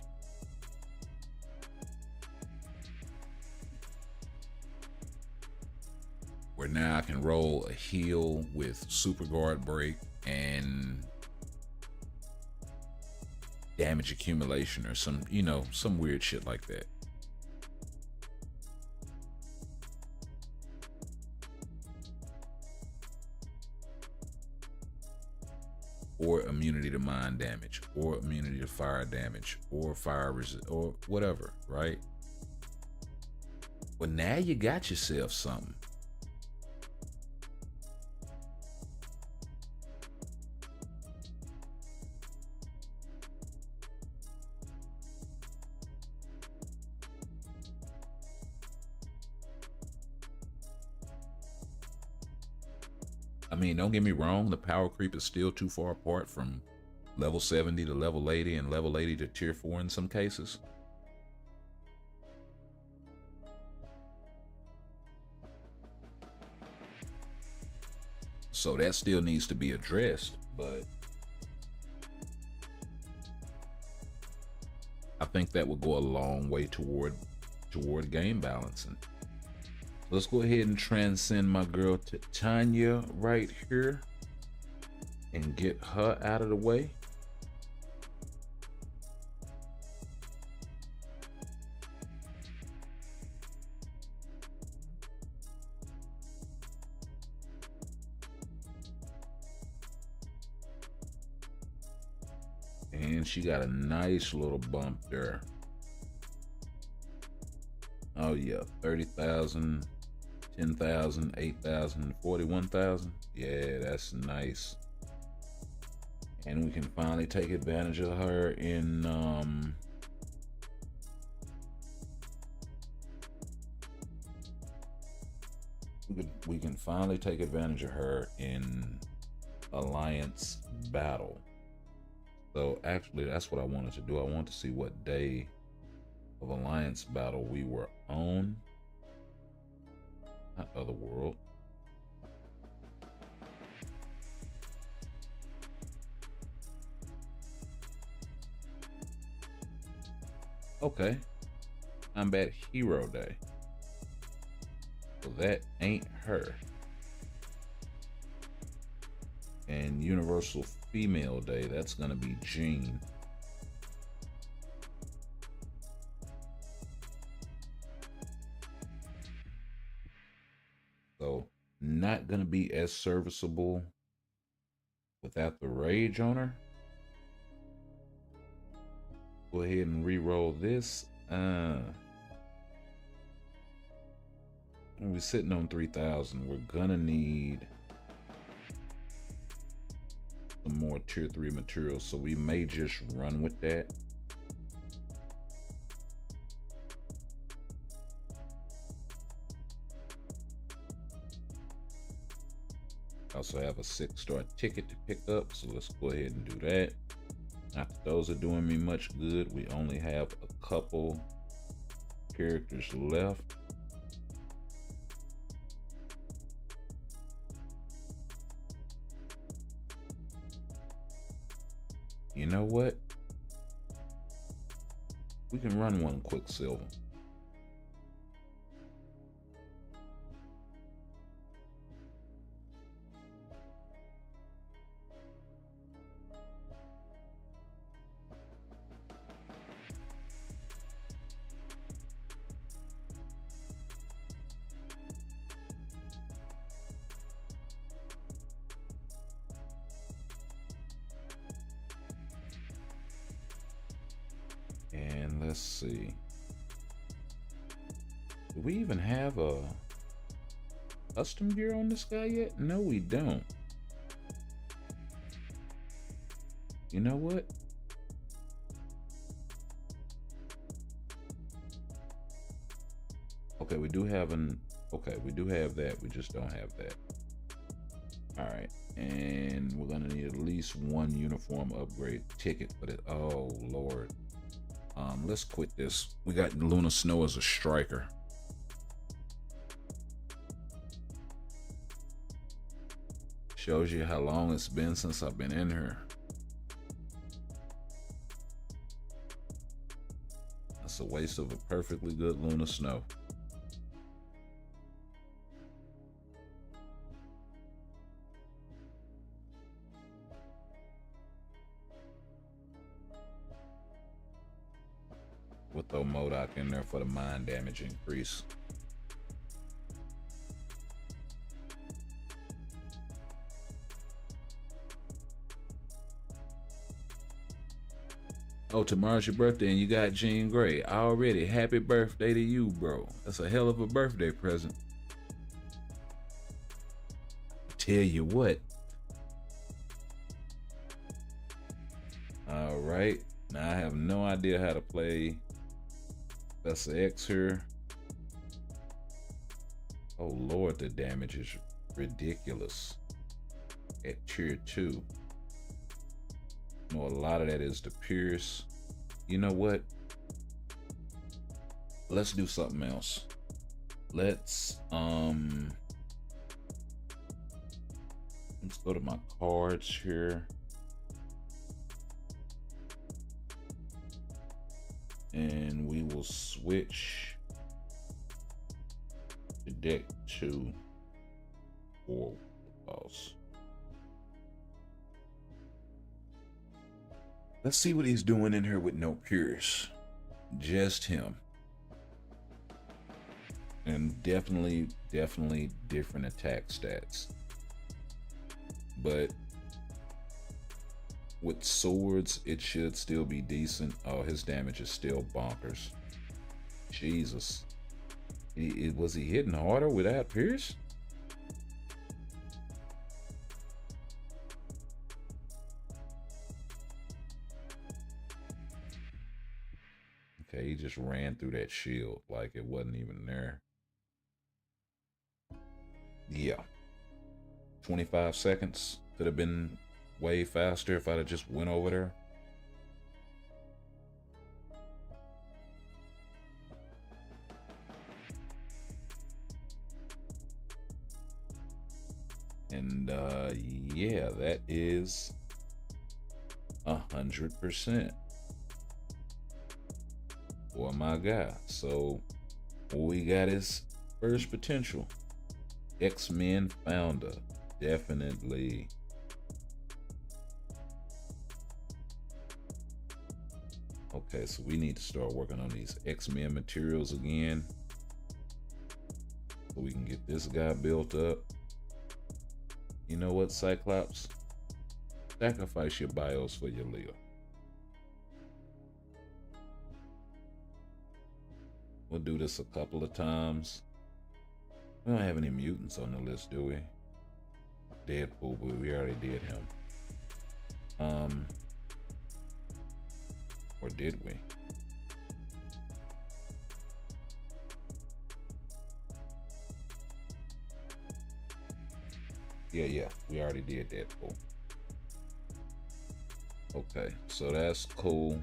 Where now I can roll a heal with super guard break and damage accumulation or some, some weird shit like that. Or immunity to mind damage, or immunity to fire damage, or fire resist, or whatever, right? Well, now you got yourself something. I mean, don't get me wrong, the power creep is still too far apart from level 70 to level 80 and level 80 to tier 4 in some cases. So that still needs to be addressed, but I think that would go a long way toward game balancing. Let's go ahead and transcend my girl Tanya right here and get her out of the way. And she got a nice little bump there. Oh yeah, 30,000. 10,000, 8,000, 41,000. Yeah, that's nice. And we can finally take advantage of her in we can finally take advantage of her in Alliance battle. So actually that's what I wanted to do. I want to see what day of Alliance battle we were on. Not Otherworld. Okay. Combat Hero Day. So that ain't her. And Universal Female Day, that's gonna be Jean. So not gonna be as serviceable without the rage on her. Go ahead and re-roll this. We're sitting on 3,000. We're gonna need some more tier 3 materials, so we may just run with that. Also have a 6-star ticket to pick up, so let's go ahead and do that. Not that those are doing me much good. We only have a couple characters left. You know what? We can run one Quicksilver. Let's see. Do we even have a custom gear on this guy yet? No, we don't. You know what? Okay, we do have we do have that. We just don't have that. All right, and we're gonna need at least one uniform upgrade ticket for it. Oh Lord. Let's quit this. We got Luna Snow as a striker. Shows you how long it's been since I've been in here. That's a waste of a perfectly good Luna Snow. We'll throw Modok in there for the mind damage increase. Oh, tomorrow's your birthday and you got Jean Grey. Already, happy birthday to you, bro. That's a hell of a birthday present. Tell you what. All right, now I have no idea how to play Professor X here. Oh Lord, the damage is ridiculous at tier 2. You know, a lot of that is the Pierce. You know what? Let's do something else. Let's go to my cards here. And we will switch the deck to forward boss. Let's see what he's doing in here with no Pierce. Just him. And definitely different attack stats. But with swords, it should still be decent. Oh, his damage is still bonkers. Jesus. Was he hitting harder without Pierce? Okay, he just ran through that shield like it wasn't even there. Yeah. 25 seconds. Could have been way faster if I'd have just went over there. And yeah, that is 100% for my guy. So we got his first potential. X-Men founder, definitely. Okay, so we need to start working on these X-Men materials again, so we can get this guy built up. You know what, Cyclops? Sacrifice your bios for your Leo. We'll do this a couple of times. We don't have any mutants on the list, do we? Deadpool, but we already did him. Or did we? Yeah, we already did Deadpool. Okay, so that's cool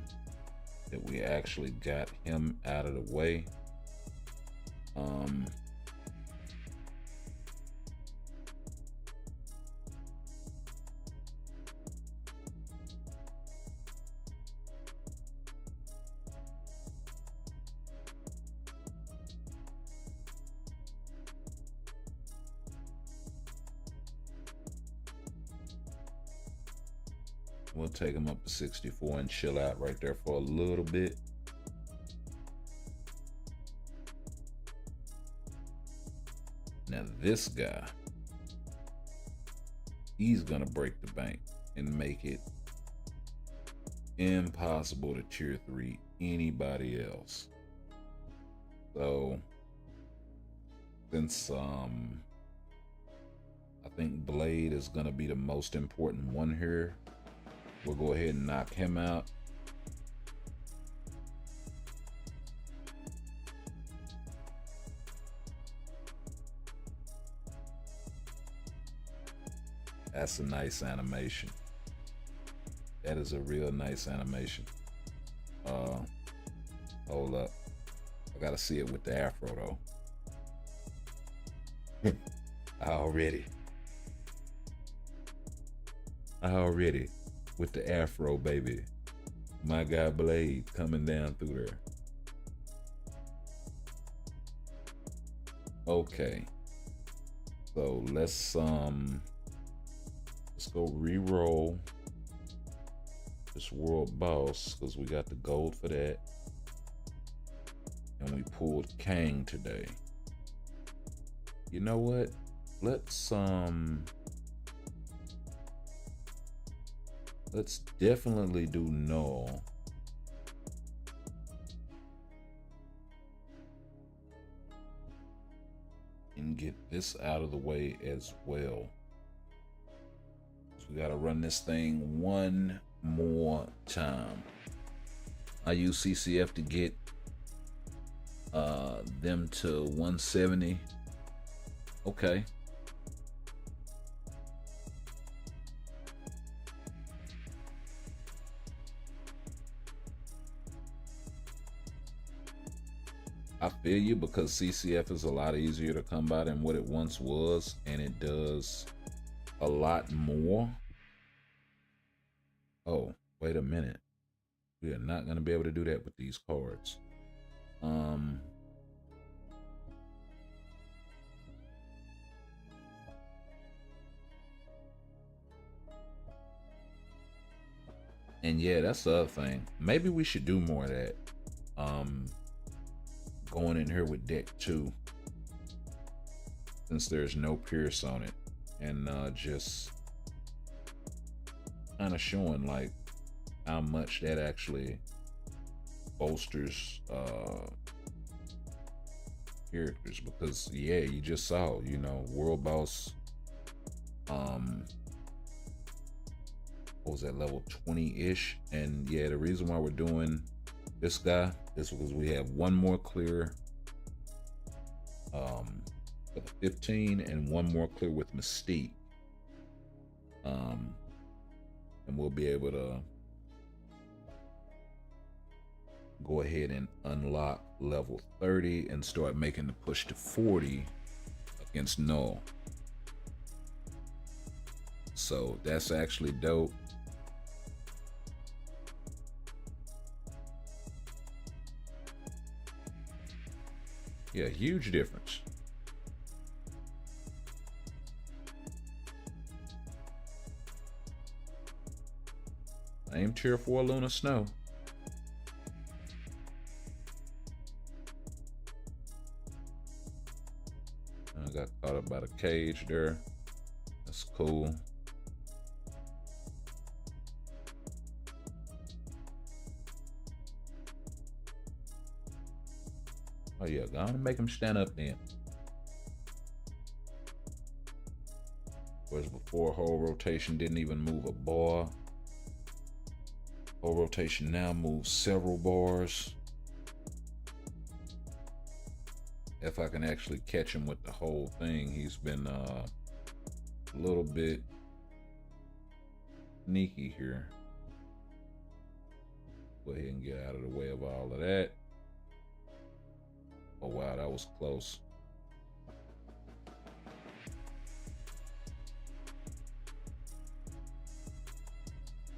that we actually got him out of the way. We'll take him up to 64 and chill out right there for a little bit. Now this guy, he's gonna break the bank and make it impossible to tier 3 anybody else. So since I think Blade is gonna be the most important one here, we'll go ahead and knock him out. That's a nice animation. That is a real nice animation. Hold up. I gotta see it with the afro though. Already with the afro, baby. My guy Blade coming down through there. Okay. So let's go re-roll this world boss because we got the gold for that. And we pulled Kang today. You know what? Let's definitely do Null. And get this out of the way as well. So we gotta run this thing one more time. I use CCF to get them to 170. Okay. I feel you, because CCF is a lot easier to come by than what it once was, and it does a lot more. Oh, wait a minute. We are not going to be able to do that with these cards. And yeah, that's the other thing. Maybe we should do more of that. Going in here with deck 2, since there's no Pierce on it, and just kind of showing like how much that actually bolsters characters. Because yeah, you just saw, you know, World Boss, what was that, level 20-ish? And yeah, the reason why we're doing this guy is because we have one more clear for the 15 and one more clear with Mystique. And we'll be able to go ahead and unlock level 30 and start making the push to 40 against Null. So that's actually dope. Yeah, huge difference. Same tier 4 Luna Snow. I got caught up by the cage there. That's cool. Oh yeah, go on and make him stand up then. Whereas before, whole rotation didn't even move a bar. Whole rotation now moves several bars. If I can actually catch him with the whole thing, he's been a little bit sneaky here. Go ahead and get out of the way of all of that. Oh wow, that was close.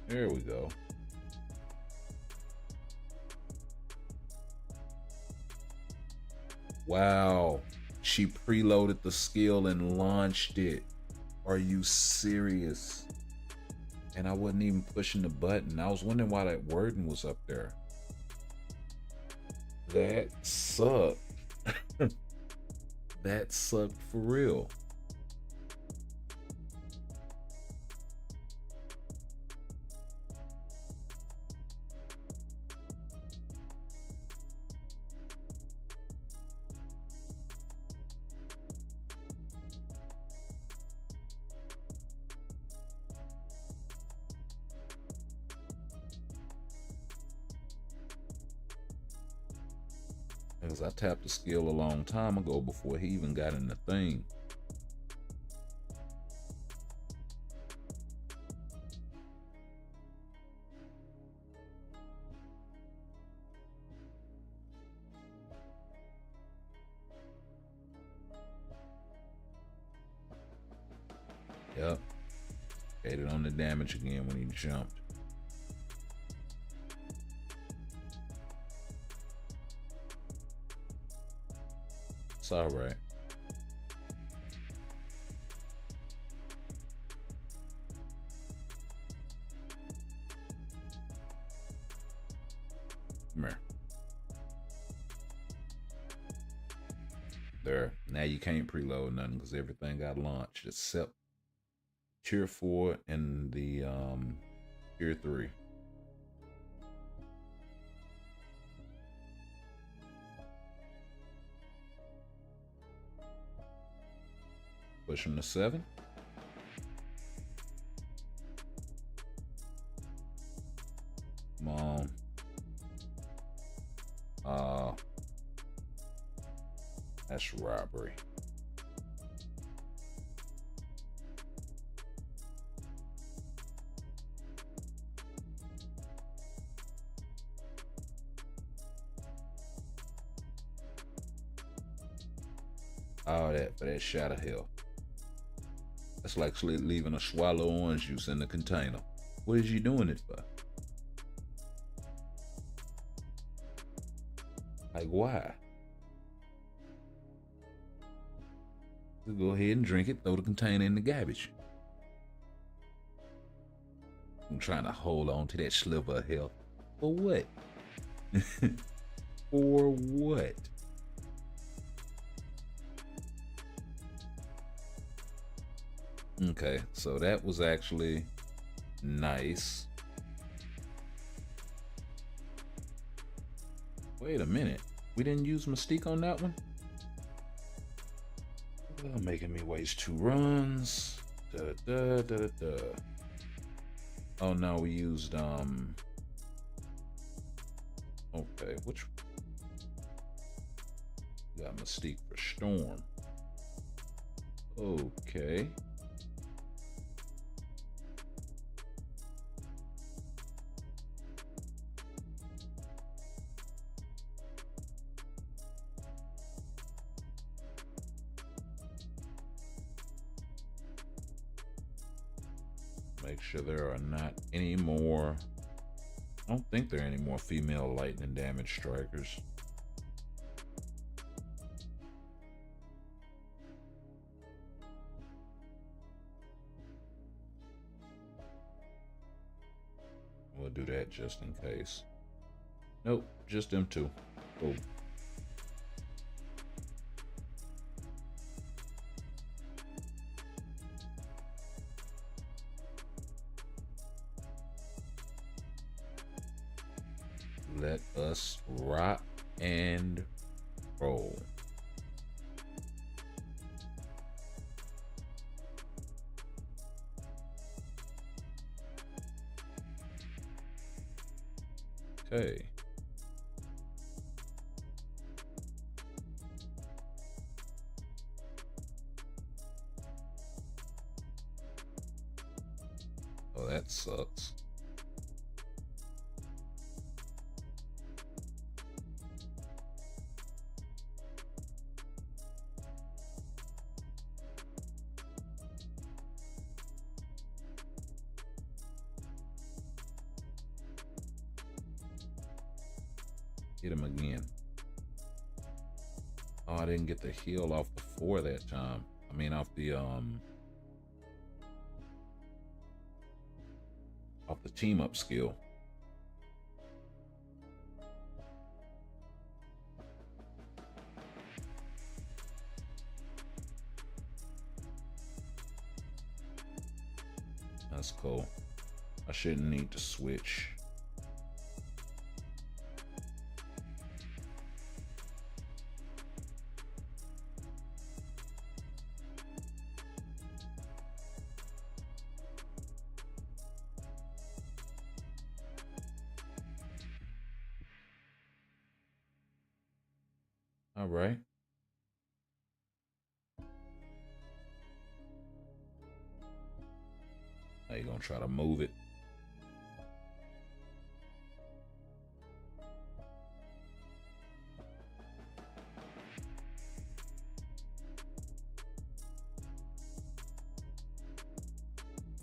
There we go. Wow, she preloaded the skill and launched it. Are you serious? And I wasn't even pushing the button. I was wondering why that wording was up there. That sucked. That sucked for real. Because I tapped the skill a long time ago before he even got in the thing. Yep. Added on the damage again when he jumped. It's all right. Come here. There. Now you can't preload nothing because everything got launched except Tier 4 and the Tier 3. Push him to 7. Come on. That's robbery. All that for that shot of health. That's like leaving a swallow orange juice in the container. What is you doing it for? Like, why? Just go ahead and drink it, throw the container in the garbage. I'm trying to hold on to that sliver of health. For what? For what? Okay, so that was actually nice. Wait a minute. We didn't use Mystique on that one? Well, making me waste 2 runs. Oh no, we used okay, which we got Mystique for Storm. Okay. Make sure there are not any more. I don't think there are any more female lightning damage strikers. We'll do that just in case. Nope, just them 2. Cool. Let us rock and roll. Okay. Oh, that sucks. Hit him again. Oh, I didn't get the heal off the 4 that time. I mean, off the team up skill. That's cool. I shouldn't need to switch. All right. Now you're gonna try to move it.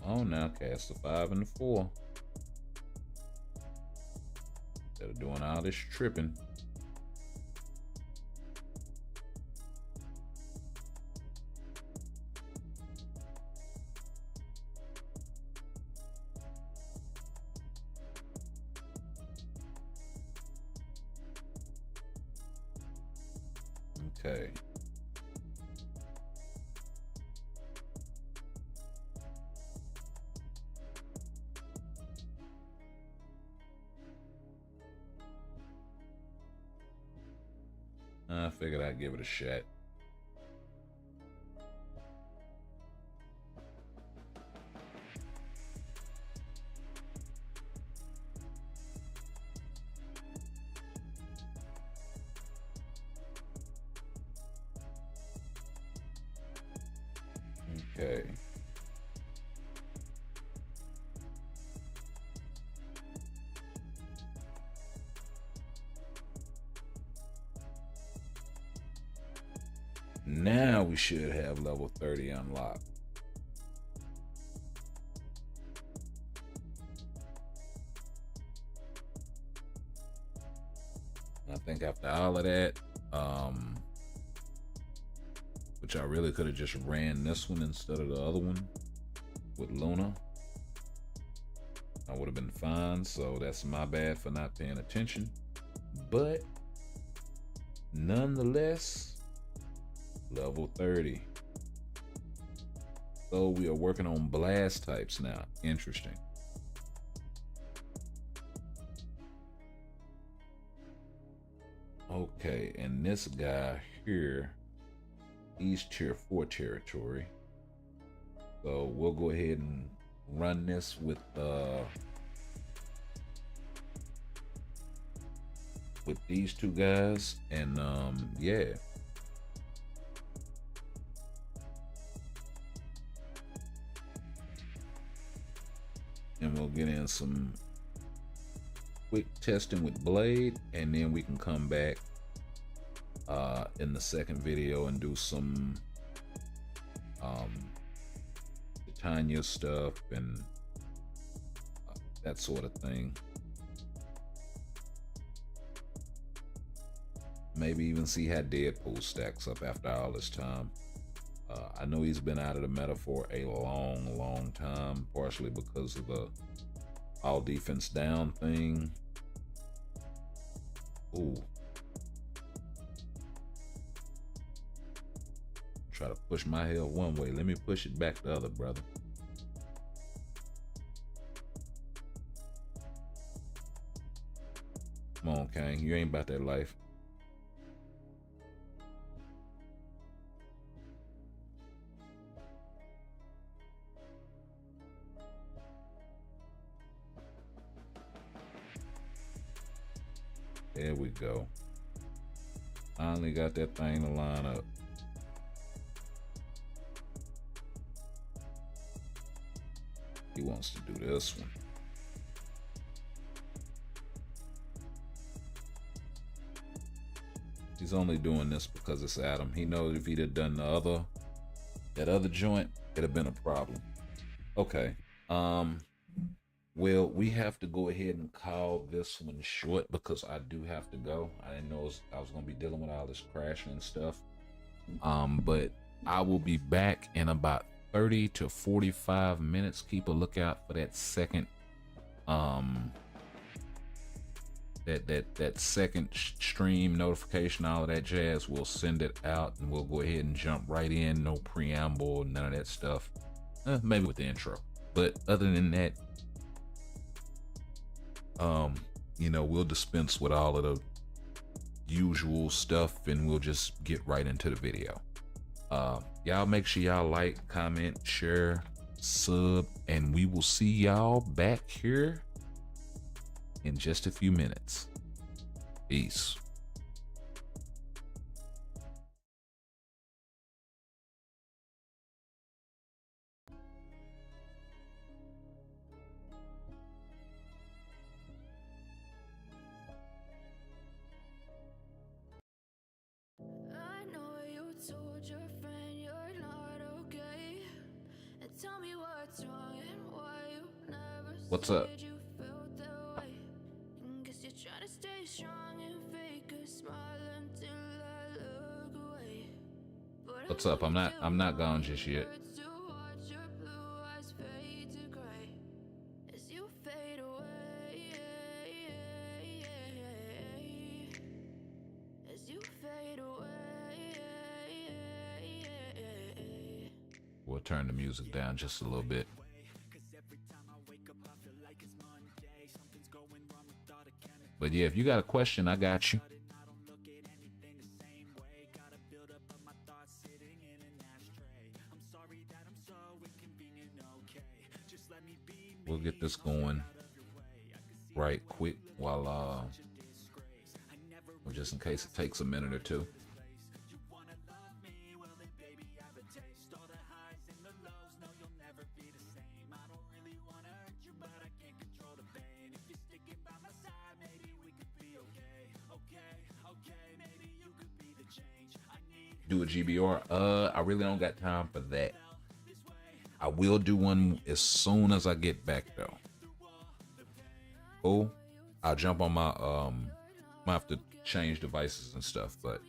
Oh, now cast the 5 and the 4. Instead of doing all this tripping. Okay. I figured I'd give it a shot. Okay. Now we should have level 30 unlocked. I think after all of that, which I really could have just ran this one instead of the other one with Luna, I would have been fine. So that's my bad for not paying attention. But nonetheless, level 30. So we are working on blast types now. Interesting. Okay, and this guy here, he's tier 4 territory. So we'll go ahead and run this with these two guys, and yeah. And we'll get in some quick testing with Blade, and then we can come back in the second video and do some Tanya stuff and that sort of thing. Maybe even see how Deadpool stacks up after all this time. I know he's been out of the meta for a long time, partially because of the all defense down thing. Ooh. Try to push my health one way. Let me push it back the other, brother. Come on, Kang. You ain't about that life. There we go. Finally got that thing to line up. He wants to do this one. He's only doing this because it's Adam. He knows if he'd have done that other joint, it'd have been a problem. Okay. Well, we have to go ahead and call this one short because I do have to go. I didn't know I was going to be dealing with all this crashing and stuff. But I will be back in about 30 to 45 minutes. Keep a lookout for that second, that second stream notification, all of that jazz. We'll send it out and we'll go ahead and jump right in. No preamble, none of that stuff. Maybe with the intro. But other than that, you know, we'll dispense with all of the usual stuff and we'll just get right into the video. Y'all make sure y'all like, comment, share, sub, and we will see y'all back here in just a few minutes. Peace. What's up? What's up? I'm not gone just yet. We'll turn the music down just a little bit. But yeah, if you got a question, I got you. We'll get this going right quick while just in case it takes a minute or two. Do a GBR. I really don't got time for that. I will do one as soon as I get back though. Oh, I'll jump on my might have to change devices and stuff, but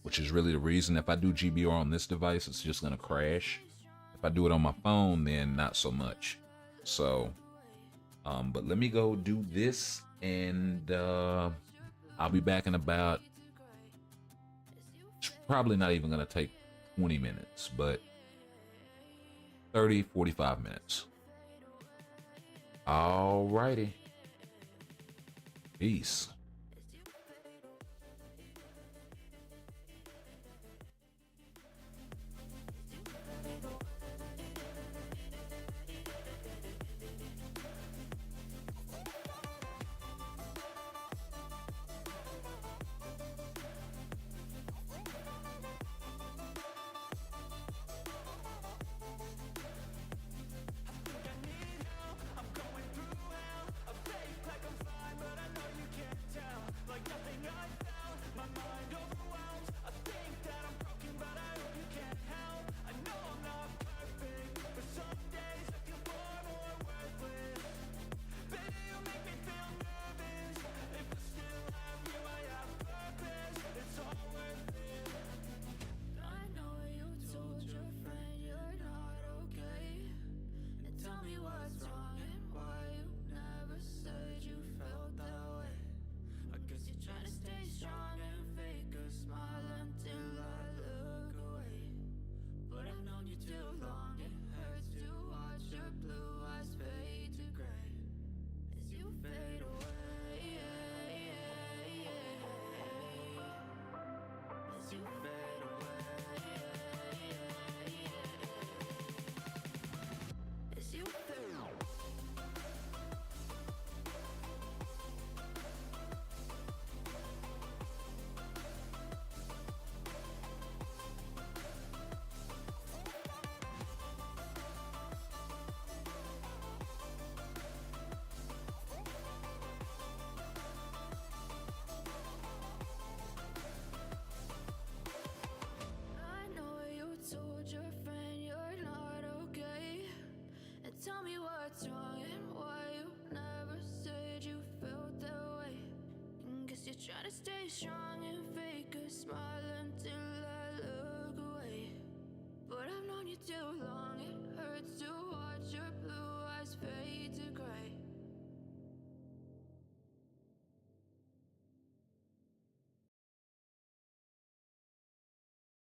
which is really the reason. If I do GBR on this device, it's just gonna crash. If I do it on my phone, then not so much. So but let me go do this, and I'll be back in about, it's probably not even gonna take 20 minutes, but 30-45 minutes. Alrighty. Peace. Tell me what's wrong and why you never said you felt that way. Guess you're trying to stay strong and fake a smile until